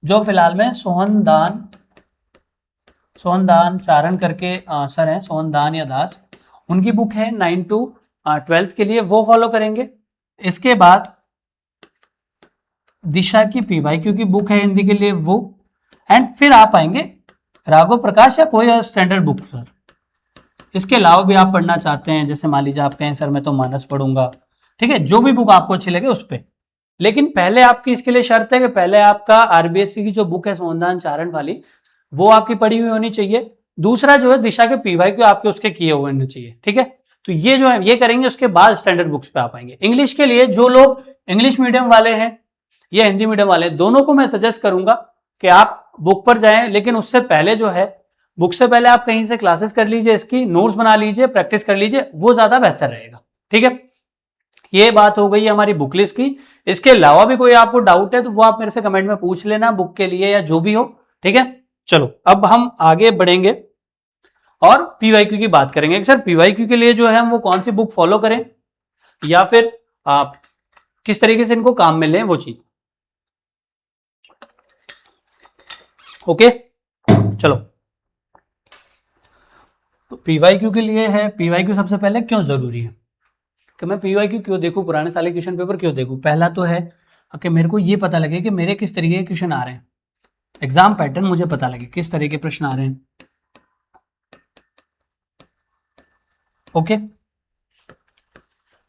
A: जो फिलहाल में सोहनदान चारण करके सर हैं, सोहनदान या दास, उनकी बुक है 9 to 12 के लिए, वो फॉलो करेंगे। इसके बाद दिशा की पीवाईक्यू की बुक है हिंदी के लिए वो, एंड फिर आप आएंगे राघव प्रकाश या कोई स्टैंडर्ड बुक सर। इसके अलावा भी आप पढ़ना चाहते हैं, जैसे मान लीजिए आप कहें सर मैं तो मानस पढ़ूंगा, ठीक है, जो भी बुक आपको अच्छी लगे उस पर। लेकिन पहले आपकी इसके लिए शर्त है कि पहले आपका आरबीएससी की जो बुक है सोहनदान चारण वाली, वो आपकी पढ़ी हुई होनी चाहिए। दूसरा जो है दिशा के पीवाईक्यू आपके उसके किए हुए होने चाहिए, ठीक है। तो ये जो है ये करेंगे, उसके बाद स्टैंडर्ड बुक्स पे आप आएंगे। इंग्लिश के लिए जो लोग इंग्लिश मीडियम वाले हैं या हिंदी मीडियम वाले, दोनों को मैं सजेस्ट करूंगा कि आप बुक पर जाएं, लेकिन उससे पहले जो है बुक से पहले आप कहीं से क्लासेस कर लीजिए, इसकी नोट्स बना लीजिए, प्रैक्टिस कर लीजिए, वो ज्यादा बेहतर रहेगा, ठीक है। ये बात हो गई हमारी बुक लिस्ट की। इसके अलावा भी कोई आपको डाउट है तो वो आप मेरे से कमेंट में पूछ लेना, बुक के लिए या जो भी हो, ठीक है। चलो अब हम आगे बढ़ेंगे और पीवाईक्यू की बात करेंगे। सर पीवाईक्यू के लिए जो है हम वो कौन सी बुक फॉलो करें या फिर आप किस तरीके से इनको काम में लें, वो चीज, ओके। चलो तो पीवाईक्यू के लिए है, पीवाईक्यू सबसे पहले क्यों जरूरी है कि मैं पीवाईक्यू क्यों देखूं, पुराने साल के क्वेश्चन पेपर क्यों देखूं। पहला तो है कि मेरे को ये पता लगे कि मेरे किस तरीके के क्वेश्चन आ रहे हैं, एग्जाम पैटर्न मुझे पता लगे किस तरीके के प्रश्न आ रहे हैं, ओके।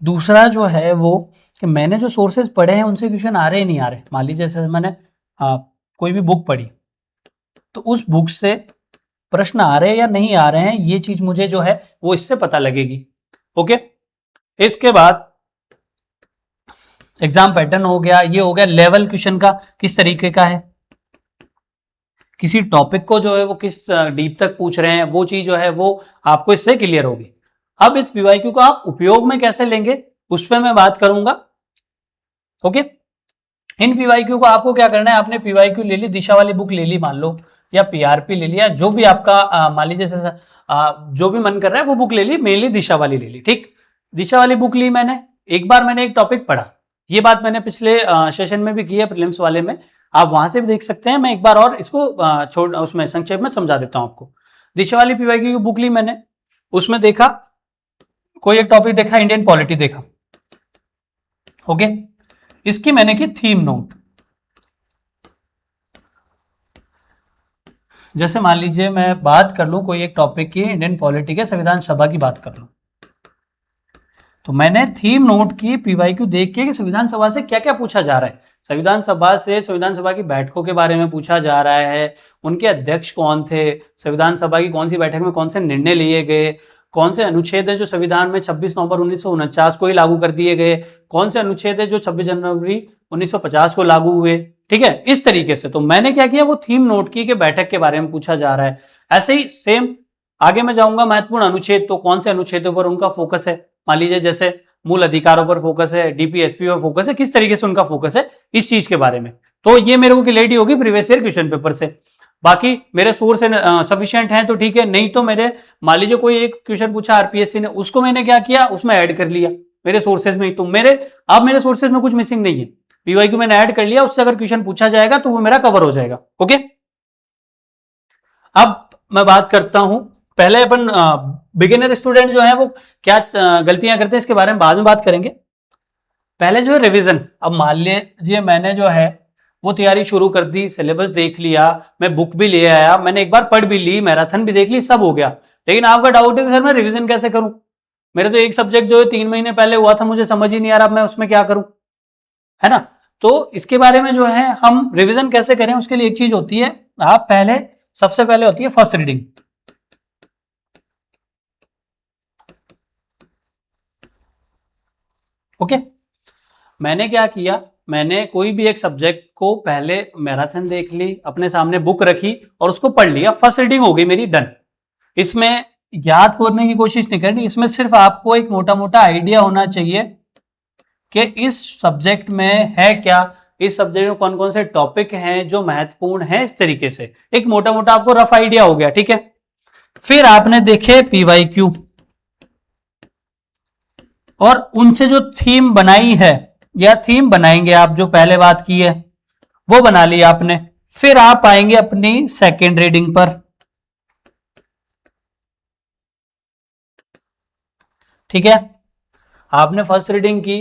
A: दूसरा जो है वो कि मैंने जो सोर्सेज पढ़े हैं उनसे क्वेश्चन आ रहे नहीं आ रहे। मान लीजिए जैसे मैंने कोई भी बुक पढ़ी तो उस बुक से प्रश्न आ रहे हैं या नहीं आ रहे हैं, ये चीज मुझे जो है वो इससे पता लगेगी, ओके। इसके बाद एग्जाम पैटर्न हो गया, ये हो गया लेवल क्वेश्चन का किस तरीके का है, किसी टॉपिक को जो है वो किस डीप तक पूछ रहे हैं, वो चीज जो है वो आपको इससे क्लियर होगी। अब इस पीवाईक्यू को आप उपयोग में कैसे लेंगे उस पर मैं बात करूंगा, ओके। इन पीवाईक्यू को आपको क्या करना है, आपने पीवाईक्यू ले ली, दिशा वाली बुक ले ली मान लो, या पीआरपी ले लिया, जो भी आपका मान लीजिए जो भी मन कर रहा है वो बुक ले ली, मेनली दिशा वाली ले ली, ठीक। दिशा वाली बुक ली मैंने, एक बार मैंने एक टॉपिक पढ़ा, ये बात मैंने पिछले सेशन में भी की है प्रीलिम्स वाले में, आप वहां से भी देख सकते हैं। मैं एक बार और इसको उसमें संक्षेप में समझा देता हूं आपको। दिशा वाली पीवाईक्यू की बुक ली मैंने, उसमें देखा कोई एक टॉपिक देखा, इंडियन पॉलिटी देखा, ओके। इसकी मैंने की थीम नोट, जैसे मान लीजिए मैं बात कर लूं कोई एक टॉपिक की, इंडियन पॉलिटी के संविधान सभा की बात कर लूं, तो मैंने थीम नोट की पीवाईक्यू देख के कि संविधान सभा से क्या क्या पूछा जा रहा है। संविधान सभा से संविधान सभा की बैठकों के बारे में पूछा जा रहा है, उनके अध्यक्ष कौन थे, संविधान सभा की कौन सी बैठक में कौन से निर्णय लिए गए, कौन से अनुच्छेद है जो संविधान में 26 नवंबर 1949 को ही लागू कर दिए गए, कौन से अनुच्छेद है जो 26 जनवरी 1950 को लागू हुए, ठीक है, इस तरीके से। तो मैंने क्या किया, वो थीम नोट की कि बैठक के बारे में पूछा जा रहा है। ऐसे ही सेम आगे मैं जाऊंगा महत्वपूर्ण अनुच्छेद, तो कौन से अनुच्छेदों पर उनका फोकस है, मान लीजिए जैसे मूल अधिकारों पर फोकस है, डीपीएसपी पर फोकस है, किस तरीके से उनका फोकस है इस चीज के बारे में। तो ये मेरे को क्लैरिटी होगी प्रीवियस ईयर क्वेश्चन पेपर से। बाकी मेरे सोर्स सफिशिएंट हैं तो ठीक है, नहीं तो मेरे मान लीजिए कोई एक क्वेश्चन पूछा आरपीएससी ने, उसको मैंने क्या किया, उसमें ऐड कर लिया मेरे सोर्सेज में ही। तो मेरे सोर्सेज में कुछ मिसिंग नहीं है, पीवाईक्यू मैंने ऐड कर लिया, उससे अगर क्वेश्चन पूछा जाएगा तो वो मेरा कवर हो जाएगा। ओके, अब मैं बात करता हूं, पहले अपन बिगिनर स्टूडेंट जो है वो क्या गलतियां करते हैं इसके बारे में बाद में बात करेंगे। पहले जो है रिवीजन। अब मान लीजिए मैंने जो है वो तैयारी शुरू कर दी, सिलेबस देख लिया, मैं बुक भी ले आया, मैंने एक बार पढ़ भी ली, मैराथन भी देख ली, सब हो गया, लेकिन आपका डाउट है कि सर मैं रिवीजन कैसे करूं, मेरा तो एक सब्जेक्ट जो है 3 महीने पहले हुआ था, मुझे समझ ही नहीं आ रहा, मैं उसमें क्या करूं, है ना। तो इसके बारे में जो है हम रिवीजन कैसे करें, उसके लिए एक चीज होती है, आप पहले सबसे पहले होती है फर्स्ट रीडिंग। ओके, मैंने क्या किया, मैंने कोई भी एक सब्जेक्ट को पहले मैराथन देख ली, अपने सामने बुक रखी और उसको पढ़ लिया, फर्स्ट रीडिंग हो गई मेरी, डन। इसमें याद करने की कोशिश नहीं करनी, इसमें सिर्फ आपको एक मोटा मोटा आइडिया होना चाहिए कि इस सब्जेक्ट में है क्या, इस सब्जेक्ट में कौन कौन से टॉपिक हैं जो महत्वपूर्ण हैं, इस तरीके से एक मोटा मोटा आपको रफ आइडिया हो गया, ठीक है। फिर आपने देखे पीवाईक्यू और उनसे जो थीम बनाई है या थीम बनाएंगे आप, जो पहले बात की है वो बना लिया आपने। फिर आप आएंगे अपनी सेकेंड रीडिंग पर, ठीक है। आपने फर्स्ट रीडिंग की,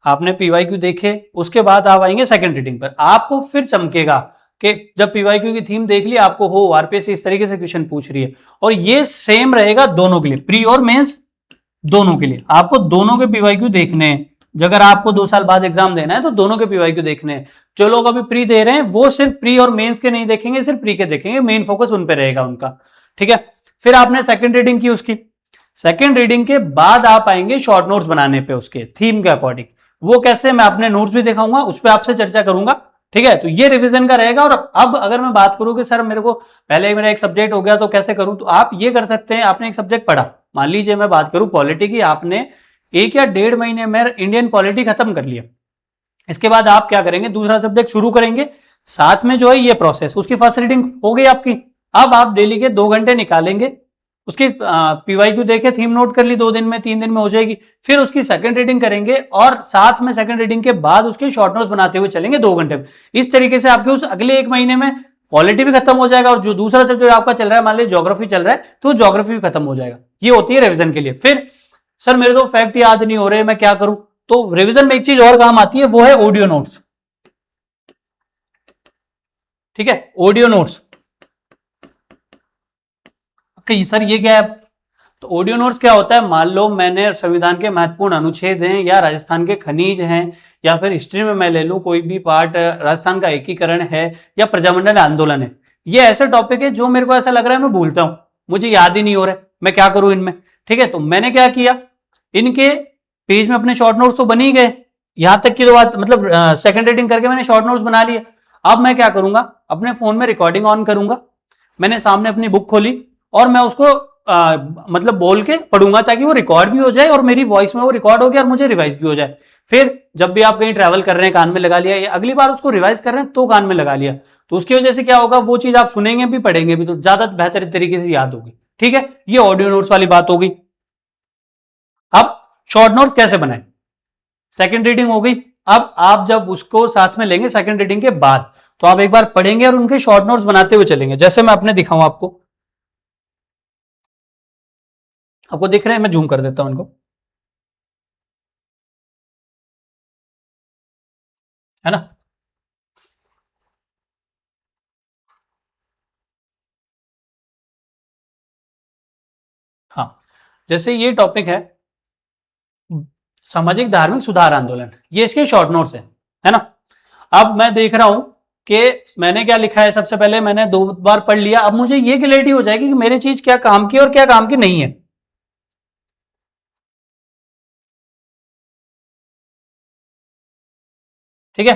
A: आपने पीवाईक्यू देखे, उसके बाद आप आएंगे सेकंड रीडिंग पर, आपको फिर चमकेगा कि जब पीवाईक्यू की थीम देख ली आपको, हो आरपीएससी इस तरीके से क्वेश्चन पूछ रही है। और ये सेम रहेगा दोनों के लिए, प्री और मेंस दोनों के लिए, आपको दोनों के पीवाईक्यू देखने हैं। अगर आपको 2 साल बाद एग्जाम देना है तो दोनों के पीवाईक्यू देखने हैं। जो लोग अभी प्री दे रहे हैं वो सिर्फ प्री और मेंस के नहीं देखेंगे, सिर्फ प्री के देखेंगे, मेन फोकस उन पे रहेगा उनका, ठीक है। फिर आपने सेकंड रीडिंग की, उसकी सेकंड रीडिंग के बाद आप आएंगे शॉर्ट नोट्स बनाने पे उसके थीम के अकॉर्डिंग। वो कैसे, मैं अपने नोट्स भी दिखाऊंगा, उस पर आपसे चर्चा करूंगा, ठीक है। तो ये रिवीजन का रहेगा। और अब अगर मैं बात करूं कि सर मेरे को पहले मेरा एक सब्जेक्ट हो गया तो कैसे करूं, तो आप ये कर सकते हैं, आपने एक सब्जेक्ट पढ़ा, मान लीजिए मैं बात करूं पॉलिटी की, आपने 1 या 1.5 महीने में इंडियन पॉलिटी खत्म कर लिया, इसके बाद आप क्या करेंगे, दूसरा सब्जेक्ट शुरू करेंगे, साथ में जो है ये प्रोसेस, उसकी फर्स्ट रीडिंग हो गई आपकी। अब आप डेली के 2 घंटे निकालेंगे, उसकी पीवाईक्यू देखे, थीम नोट कर ली, 2 दिन में 3 दिन में हो जाएगी। फिर उसकी सेकंड रीडिंग करेंगे और साथ में सेकंड रीडिंग के बाद उसके शॉर्ट नोट्स बनाते हुए चलेंगे 2 घंटे में। इस तरीके से आपके उस अगले 1 महीने में पॉलिटी भी खत्म हो जाएगा और जो दूसरा सब्जेक्ट आपका चल रहा है, मान लीजिए ज्योग्राफी चल रहा है, तो ज्योग्राफी भी खत्म हो जाएगा। ये होती है रिविजन के लिए। फिर सर मेरे तो फैक्ट याद नहीं हो रहे, मैं क्या करूं, तो रिविजन में एक चीज और काम आती है, वो है ऑडियो नोट्स, ठीक है, ऑडियो नोट्स। सर ये क्या है, तो ऑडियो नोट्स क्या होता है, मान लो मैंने संविधान के महत्वपूर्ण अनुच्छेद हैं, या राजस्थान के खनिज हैं, या फिर हिस्ट्री में मैं ले लूं कोई भी पार्ट, राजस्थान का एकीकरण है, या प्रजामंडल आंदोलन है, ये ऐसे टॉपिक है जो मेरे को ऐसा लग रहा है मैं भूलता हूं, मुझे याद ही नहीं हो रहा है, मैं क्या करूं इनमें, ठीक है। तो मैंने क्या किया, इनके पेज में अपने शॉर्ट नोट्स तो बन ही गए, यहां तक की तो बात, मतलब सेकंड रीडिंग करके मैंने शॉर्ट नोट्स बना लिए। अब मैं क्या करूंगा, अपने फोन में रिकॉर्डिंग ऑन करूंगा, मैंने सामने अपनी बुक खोली और मैं उसको मतलब बोल के पढ़ूंगा, ताकि वो रिकॉर्ड भी हो जाए और मेरी वॉइस में वो रिकॉर्ड हो गया और मुझे रिवाइज भी हो जाए। फिर जब भी आप कहीं ट्रैवल कर रहे हैं कान में लगा लिया, या अगली बार उसको रिवाइज कर रहे हैं तो कान में लगा लिया, तो उसकी वजह से क्या होगा, वो चीज आप सुनेंगे भी पढ़ेंगे भी तो ज्यादा बेहतर तरीके से याद होगी, ठीक है। ये ऑडियो नोट्स वाली बात होगी। अब शॉर्ट नोट्स कैसे बनाए, सेकंड रीडिंग हो गई, अब आप जब उसको साथ में लेंगे सेकंड रीडिंग के बाद, तो आप एक बार पढ़ेंगे और उनके शॉर्ट नोट्स बनाते हुए चलेंगे। जैसे मैं अपने दिखाऊं आपको दिख रहे हैं, मैं जूम कर देता हूं इनको, है ना। हाँ, जैसे ये टॉपिक है सामाजिक धार्मिक सुधार आंदोलन, ये इसके शॉर्ट नोट्स है ना। अब मैं देख रहा हूं कि मैंने क्या लिखा है, सबसे पहले मैंने 2 बार पढ़ लिया, अब मुझे ये क्लैरिटी हो जाएगी कि मेरी चीज क्या काम की और क्या काम की नहीं है, ठीक है।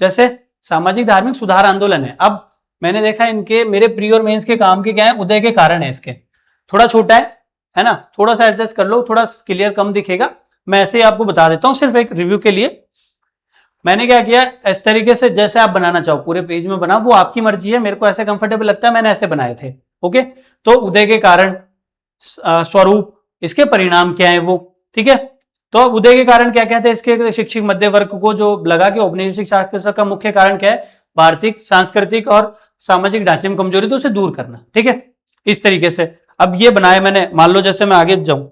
A: जैसे सामाजिक धार्मिक सुधार आंदोलन है, अब मैंने देखा इनके मेरे प्री और मेंस के काम के क्या है, उदय के कारण है इसके, थोड़ा छोटा है ना, थोड़ा सा एडजस्ट कर लो, थोड़ा क्लियर कम दिखेगा। मैं ऐसे ही आपको बता देता हूं सिर्फ एक रिव्यू के लिए। मैंने क्या किया, इस तरीके से जैसे आप बनाना चाहो पूरे पेज में बनाओ, वो आपकी मर्जी है, मेरे को ऐसे कंफर्टेबल लगता है, मैंने ऐसे बनाए थे। ओके, तो उदय के कारण, स्वरूप, इसके परिणाम क्या है वो, ठीक है। तो उदय के कारण क्या कहते हैं, इसके शिक्षित मध्य वर्ग को जो लगा कि औपनिवेशिक शासन का मुख्य कारण क्या है, भारतीय सांस्कृतिक और सामाजिक ढांचे में कमजोरी, तो उसे दूर करना, ठीक है। इस तरीके से अब ये बनाए मैंने, मान लो जैसे मैं आगे जाऊं,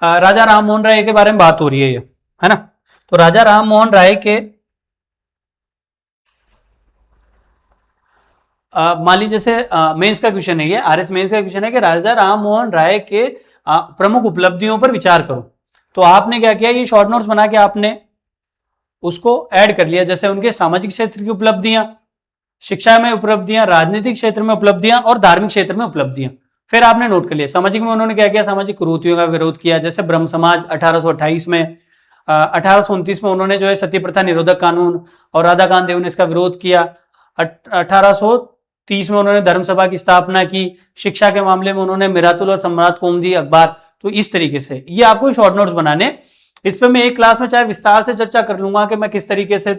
A: राजा राम मोहन राय के बारे में बात हो रही है ये, है ना। तो राजा राम मोहन राय के मान लीजिए जैसे मेंस का क्वेश्चन है ये, आरएस मेंस का क्वेश्चन है कि राजा राम मोहन राय के प्रमुख उपलब्धियों पर विचार करो। तो आपने क्या किया, ये शॉर्ट नोट्स बना के आपने उसको ऐड कर लिया, जैसे उनके सामाजिक क्षेत्र की उपलब्धियां, शिक्षा में उपलब्धियां, राजनीतिक क्षेत्र में उपलब्धियां और धार्मिक क्षेत्र में उपलब्धियां। फिर आपने नोट कर लिया सामाजिक में उन्होंने क्या किया, सामाजिक कुरीतियों का विरोध किया, जैसे ब्रह्म समाज 1828 में, 1829 में उन्होंने जो है सती प्रथा निरोधक कानून और राधा कांत देव ने इसका विरोध किया। 1830 में उन्होंने धर्म सभा की स्थापना की। शिक्षा के मामले में उन्होंने मिरातुल और सम्राट कौमुदी अखबार। तो इस तरीके से ये आपको शॉर्ट नोट्स बनाने, इस पे मैं एक क्लास में चाहे विस्तार से चर्चा कर लूंगा कि मैं किस तरीके से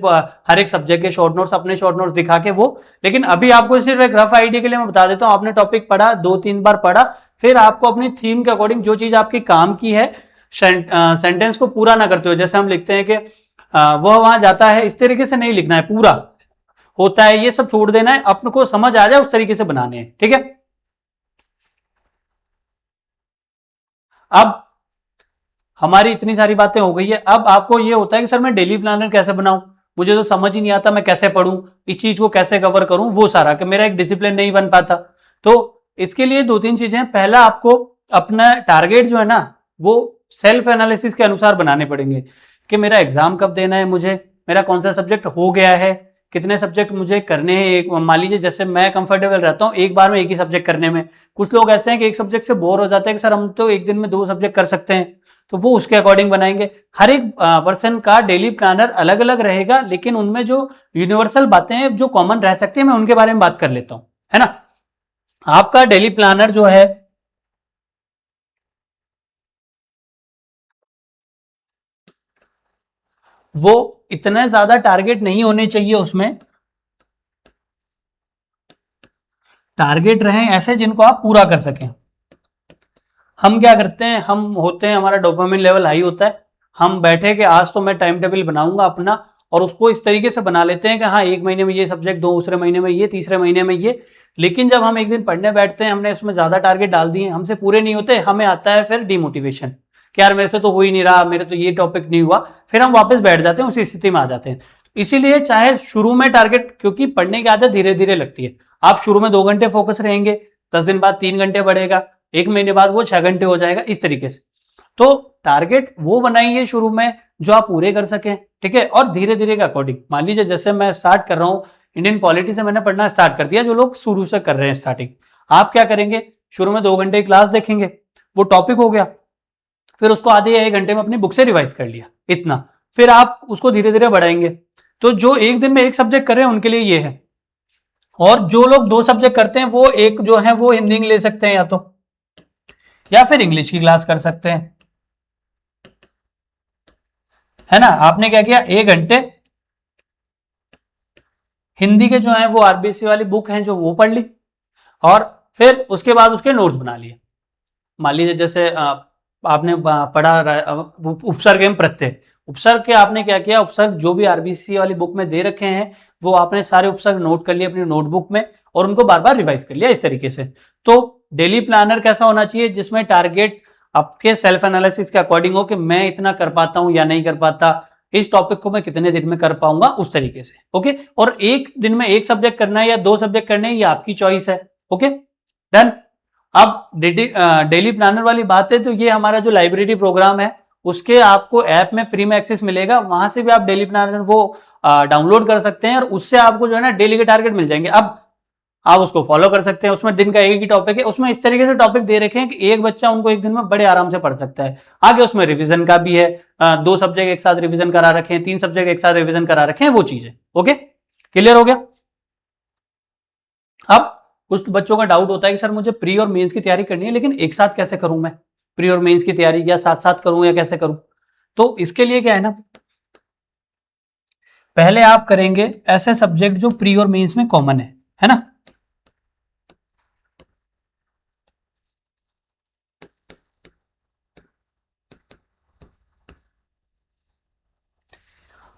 A: हर एक सब्जेक्ट के शॉर्ट नोट्स, अपने शॉर्ट नोट्स दिखा के वो, लेकिन अभी आपको सिर्फ एक रफ आइडिया के लिए मैं बता देता हूं। आपने टॉपिक पढ़ा, 2-3 बार पढ़ा, फिर आपको अपनी थीम के अकॉर्डिंग जो चीज आपकी काम की है, सेंटेंस को पूरा ना करते हो, जैसे हम लिखते हैं कि वह वहां जाता है, इस तरीके से नहीं लिखना है, पूरा होता है ये सब छोड़ देना है, अपने को समझ आ जाए उस तरीके से बनाने हैं, ठीक है। अब हमारी इतनी सारी बातें हो गई है, अब आपको ये होता है कि सर मैं डेली प्लानर कैसे बनाऊं, मुझे तो समझ ही नहीं आता, मैं कैसे पढ़ूं, इस चीज को कैसे कवर करूं, वो सारा कि मेरा एक डिसिप्लिन नहीं बन पाता। तो इसके लिए 2-3 चीजें, पहला आपको अपना टारगेट जो है ना, वो सेल्फ एनालिसिस के अनुसार बनाने पड़ेंगे कि मेरा एग्जाम कब देना है, मुझे मेरा कौन सा सब्जेक्ट हो गया है, कितने सब्जेक्ट मुझे करने हैं। एक मान लीजिए जैसे मैं कंफर्टेबल रहता हूँ एक बार में एक ही सब्जेक्ट करने में, कुछ लोग ऐसे हैं कि एक सब्जेक्ट से बोर हो जाते हैं कि सर हम तो एक दिन में 2 सब्जेक्ट कर सकते हैं, तो वो उसके अकॉर्डिंग बनाएंगे। हर एक पर्सन का डेली प्लानर अलग अलग रहेगा, लेकिन उनमें जो यूनिवर्सल बातें हैं जो कॉमन रह सकती है, मैं उनके बारे में बात कर लेता हूं, है ना। आपका डेली प्लानर जो है वो इतने ज्यादा टारगेट नहीं होने चाहिए, उसमें टारगेट रहे ऐसे जिनको आप पूरा कर सकें। हम क्या करते हैं, हम होते हैं, हमारा डोपामिन लेवल हाई होता है, हम बैठे कि आज तो मैं टाइम टेबल बनाऊंगा अपना, और उसको इस तरीके से बना लेते हैं कि हाँ एक महीने में ये सब्जेक्ट, दूसरे महीने में ये, तीसरे महीने में ये। लेकिन जब हम एक दिन पढ़ने बैठते हैं, हमने उसमें ज्यादा टारगेट डाल दिए, हमसे पूरे नहीं होते, हमें आता है फिर डिमोटिवेशन कि यार मेरे से तो हो ही नहीं रहा, मेरे तो ये टॉपिक नहीं हुआ, फिर हम वापस बैठ जाते हैं, उसी स्थिति में आ जाते हैं। इसीलिए चाहे शुरू में टारगेट, क्योंकि पढ़ने की आदत धीरे धीरे लगती है, आप शुरू में 2 घंटे फोकस रहेंगे, 10 दिन बाद 3 घंटे बढ़ेगा, 1 महीने बाद वो 6 घंटे हो जाएगा, इस तरीके से। तो टारगेट वो बनाइए शुरू में जो आप पूरे कर सकें, ठीक है। और धीरे धीरे के अकॉर्डिंग, मान लीजिए जैसे मैं स्टार्ट कर रहा हूं, इंडियन पॉलिटी से मैंने पढ़ना स्टार्ट कर दिया, जो लोग शुरू से कर रहे हैं स्टार्टिंग, आप क्या करेंगे, शुरू में 2 घंटे क्लास देखेंगे, वो टॉपिक हो गया, फिर उसको आधे या 1 घंटे में अपनी बुक से रिवाइज कर लिया, इतना, फिर आप उसको धीरे धीरे बढ़ाएंगे। तो जो एक दिन में एक सब्जेक्ट कर रहे हैं उनके लिए ये है, और जो लोग 2 सब्जेक्ट करते हैं वो एक जो है वो हिंदी ले सकते हैं, या फिर इंग्लिश की क्लास कर सकते हैं, है ना। आपने क्या किया, 1 घंटे हिंदी के जो है वो आरबीसी वाली बुक है जो वो पढ़ ली, और फिर उसके बाद उसके नोट्स बना लिए। मान लीजिए जैसे आपने पढ़ा उपसर्ग एवं प्रत्यय, उपसर्ग के आपने क्या किया, उपसर्ग जो भी आरबीसी वाली बुक में दे रखे हैं वो आपने सारे उपसर्ग नोट कर लिए अपनी नोटबुक में, और उनको बार बार रिवाइज कर लिया, इस तरीके से। तो डेली प्लानर कैसा होना चाहिए, जिसमें टारगेट आपके सेल्फ एनालिसिस के अकॉर्डिंग हो कि मैं इतना कर पाता हूं या नहीं कर पाता, इस टॉपिक को मैं कितने दिन में कर पाऊंगा, उस तरीके से। ओके, और एक दिन में एक सब्जेक्ट करना है या 2 सब्जेक्ट करने हैं, ये आपकी चॉइस है। Okay done. अब डेली प्लानर वाली बात है, तो ये हमारा जो लाइब्रेरी प्रोग्राम है उसके आपको ऐप में फ्री में एक्सेस मिलेगा, वहां से भी आप डेली प्लानर वो डाउनलोड कर सकते हैं, और उससे आपको जो है ना डेली के टारगेट मिल जाएंगे। अब आप उसको फॉलो कर सकते हैं, उसमें दिन का एक ही टॉपिक है, उसमें इस तरीके से टॉपिक दे रखे हैं कि एक बच्चा उनको एक दिन में बड़े आराम से पढ़ सकता है। आगे उसमें रिवीजन का भी है, 2 सब्जेक्ट एक साथ रिवीजन करा रखे हैं, 3 सब्जेक्ट एक साथ रिवीजन करा रखे हैं, वो चीज है। ओके, क्लियर हो गया। अब कुछ बच्चों का डाउट होता है कि सर मुझे प्री और मेंस की तैयारी करनी है, लेकिन एक साथ कैसे करूं मैं प्री और मेंस की तैयारी, या साथ साथ करूं या कैसे करूं? तो इसके लिए क्या है ना, पहले आप करेंगे ऐसे सब्जेक्ट जो प्री और मेंस में कॉमन है ना।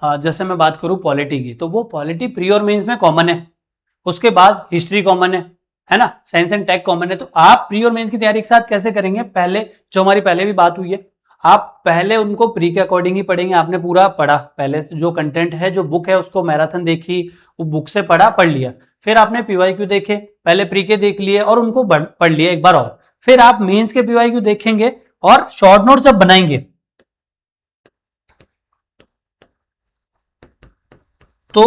A: जैसे मैं बात करूं पॉलिटी की, तो वो पॉलिटी प्री और मेंस में कॉमन है, उसके बाद हिस्ट्री कॉमन है ना, साइंस एंड टेक कॉमन है। तो आप प्री और मेंस की तैयारी एक साथ कैसे करेंगे? पहले जो हमारी पहले भी बात हुई है, आप पहले उनको प्री के अकॉर्डिंग ही पढ़ेंगे। आपने पूरा पढ़ा, पहले से जो कंटेंट है, जो बुक है, उसको मैराथन देखी, वो बुक से पढ़ लिया। फिर आपने पीवाईक्यू देखे, पहले प्री के देख लिए और उनको पढ़ लिए एक बार और। फिर आप मेंस के पीवाईक्यू देखेंगे और शॉर्ट नोट जब बनाएंगे तो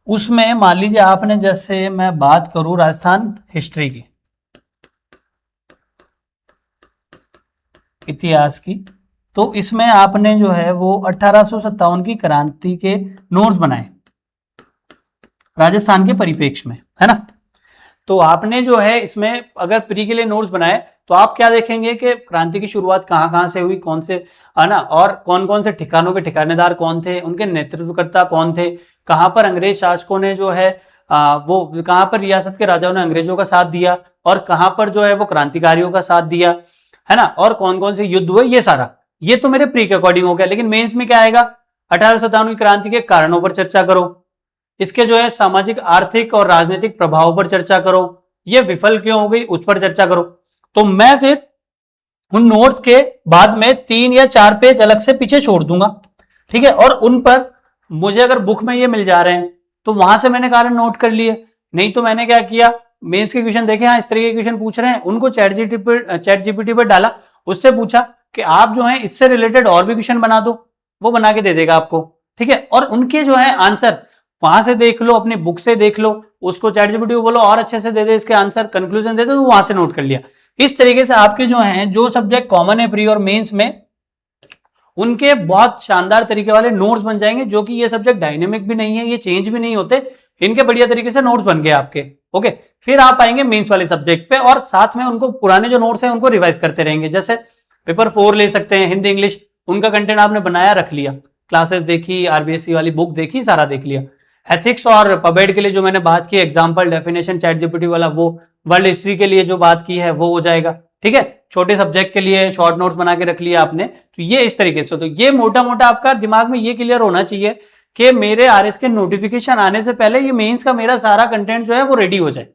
A: उसमें मान लीजिए आपने, जैसे मैं बात करूं राजस्थान हिस्ट्री की, इतिहास की, तो इसमें आपने जो है वो 1857 की क्रांति के नोट्स बनाए राजस्थान के परिप्रेक्ष्य में, है ना। तो आपने जो है इसमें अगर प्री के लिए नोट्स बनाए तो आप क्या देखेंगे कि क्रांति की शुरुआत कहां कहां से हुई, कौन से, है ना, और कौन कौन से ठिकानों के ठिकानेदार कौन थे, उनके नेतृत्वकर्ता कौन थे, कहां पर अंग्रेज शासकों ने जो है वो कहां पर रियासत के राजाओं ने अंग्रेजों का साथ दिया और कहां पर जो है वो क्रांतिकारियों का साथ दिया, है ना, और कौन कौन से युद्ध हुए, ये सारा। ये तो मेरे प्री के अकॉर्डिंग हो गया। लेकिन मेंस में क्या आएगा? 1857 की क्रांति के कारणों पर चर्चा करो, इसके जो है सामाजिक आर्थिक और राजनीतिक प्रभाव पर चर्चा करो, ये विफल क्यों हो गई उस पर चर्चा करो। तो मैं फिर उन नोट्स के बाद में 3 या 4 पेज अलग से पीछे छोड़ दूंगा, ठीक है, और उन पर मुझे अगर बुक में ये मिल जा रहे हैं तो वहां से मैंने कारण नोट कर लिए। नहीं तो मैंने क्या किया, मेंस के क्वेश्चन देखे, हाँ इस तरीके के क्वेश्चन पूछ रहे हैं, उनको चैट जीपीटी पर डाला, उससे पूछा कि आप जो है इससे रिलेटेड और भी क्वेश्चन बना दो, वो बना के दे देगा आपको, ठीक है। और उनके जो है आंसर वहां से देख लो, अपनी बुक से देख लो, उसको चैट जीपीटी को बोलो और अच्छे से दे दे इसके आंसर, कंक्लूजन दे दे, तो वहां से नोट कर लिया। इस तरीके से आपके जो हैं, जो सब्जेक्ट कॉमन है प्री और मेंस में, उनके बहुत शानदार तरीके वाले नोट्स बन जाएंगे, जो कि ये सब्जेक्ट डायनेमिक भी नहीं है, ये चेंज भी नहीं होते, इनके बढ़िया तरीके से नोट्स बन गए आपके। ओके, फिर आप आएंगे मेंस वाले सब्जेक्ट पे और साथ में उनको पुराने जो नोट्स हैं उनको रिवाइज करते रहेंगे। जैसे पेपर 4 ले सकते हैं, हिंदी इंग्लिश, उनका कंटेंट आपने बनाया रख लिया, क्लासेस देखी, आरबीएससी वाली बुक देखी, सारा देख लिया। एथिक्स और पबेड के लिए जो मैंने बात की, एग्जाम्पल डेफिनेशन चैट जीपीटी वाला, वो वर्ल्ड हिस्ट्री के लिए जो बात की है वो हो जाएगा, ठीक है। छोटे सब्जेक्ट के लिए शॉर्ट नोट्स बना के रख लिया आपने, तो ये इस तरीके से। तो ये मोटा मोटा आपका दिमाग में ये क्लियर होना चाहिए कि मेरे आरएस के नोटिफिकेशन आने से पहले ये मेंस का मेरा सारा कंटेंट जो है वो रेडी हो जाए,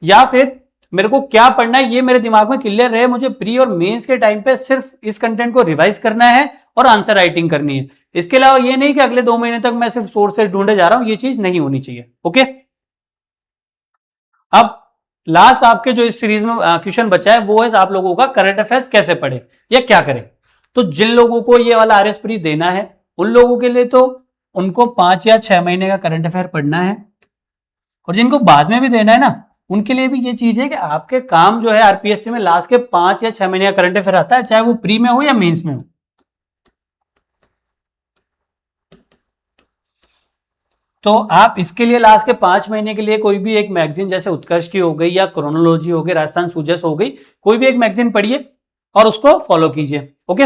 A: या फिर मेरे को क्या पढ़ना है ये मेरे दिमाग में क्लियर रहे। मुझे प्री और मेंस के टाइम पे सिर्फ इस कंटेंट को रिवाइज करना है और आंसर राइटिंग करनी है। इसके अलावा ये नहीं कि अगले 2 महीने तक मैं सिर्फ सोर्सेज ढूंढे जा रहा हूं, ये चीज नहीं होनी चाहिए। ओके, अब लास्ट आपके जो इस सीरीज में क्वेश्चन बचा है वो है आप लोगों का करंट अफेयर्स कैसे पढ़े या क्या करें। तो जिन लोगों को ये वाला आरएस प्री देना है उन लोगों के लिए तो उनको 5 या 6 महीने का करंट अफेयर पढ़ना है, और जिनको बाद में भी देना है ना उनके लिए भी ये चीज है कि आपके काम जो है आरपीएससी में लास्ट के 5 या 6 महीने का करंट अफेयर आता है, चाहे वो प्री में हो या मेंस में हो। तो आप इसके लिए लास्ट के 5 महीने के लिए कोई भी एक मैगजीन, जैसे उत्कर्ष की हो गई या क्रोनोलॉजी हो गई, राजस्थान सूजस हो गई, कोई भी एक मैगजीन पढ़िए और उसको फॉलो कीजिए। ओके,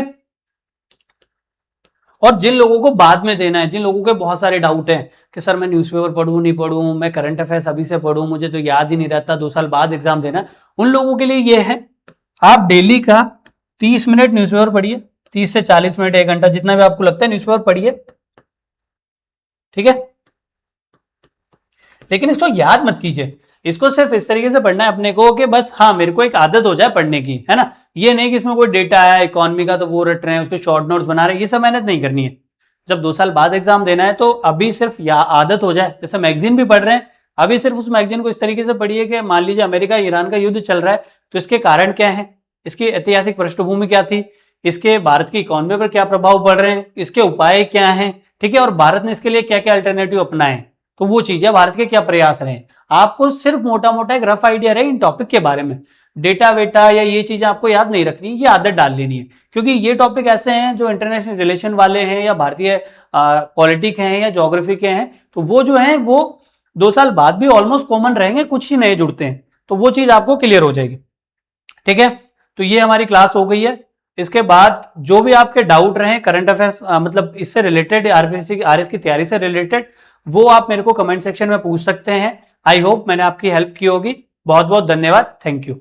A: और जिन लोगों को बाद में देना है, जिन लोगों के बहुत सारे डाउट हैं कि सर मैं न्यूज़पेपर पढ़ूं नहीं पढ़ूं, मैं करंट अफेयर्स अभी से पढ़ूं, मुझे तो याद ही नहीं रहता, 2 साल बाद एग्जाम देना, उन लोगों के लिए ये है, आप डेली का 30 मिनट न्यूज़पेपर पढ़िए, 30 से 40 मिनट, 1 घंटा, जितना भी आपको लगता है न्यूज़पेपर पढ़िए, ठीक है। लेकिन इसको याद मत कीजिए, इसको सिर्फ इस तरीके से पढ़ना है अपने को कि बस हाँ मेरे को एक आदत हो जाए पढ़ने की, है ना। ये नहीं कि इसमें कोई डेटा आया इकोनॉमी का तो वो रट रहे हैं, उसके शॉर्ट नोट्स बना रहे हैं, ये सब मेहनत नहीं करनी है। जब 2 साल बाद एग्जाम देना है तो अभी सिर्फ आदत हो जाए, जैसे मैगजीन भी पढ़ रहे हैं, अभी सिर्फ उस मैगजीन को इस तरीके से पढ़िए कि मान लीजिए अमेरिका ईरान का युद्ध चल रहा है तो इसके कारण क्या है, इसकी ऐतिहासिक पृष्ठभूमि क्या थी, इसके भारत की इकोनॉमी पर क्या प्रभाव पड़ रहे हैं, इसके उपाय क्या हैं, ठीक है, और भारत ने इसके लिए क्या क्या अल्टरनेटिव अपनाए, तो वो चीज है, भारत के क्या प्रयास रहे। आपको सिर्फ मोटा मोटा एक रफ आइडिया रहे इन टॉपिक के बारे में, डेटा वेटा या ये चीजें आपको याद नहीं रखनी, ये आदत डाल लेनी है, क्योंकि ये टॉपिक ऐसे हैं जो इंटरनेशनल रिलेशन वाले हैं या भारतीय पॉलिटिक हैं या ज्योग्राफी के हैं, तो वो जो है वो 2 साल बाद भी ऑलमोस्ट कॉमन रहेंगे, कुछ ही नए जुड़ते हैं। तो वो चीज आपको क्लियर हो जाएगी। ठीक है, तो ये हमारी क्लास हो गई है। इसके बाद जो भी आपके डाउट रहे करंट अफेयर्स मतलब इससे रिलेटेड, आरपीएससी की आरएस की तैयारी से रिलेटेड, वो आप मेरे को कमेंट सेक्शन में पूछ सकते हैं। आई होप मैंने आपकी हेल्प की होगी। बहुत बहुत धन्यवाद। Thank you.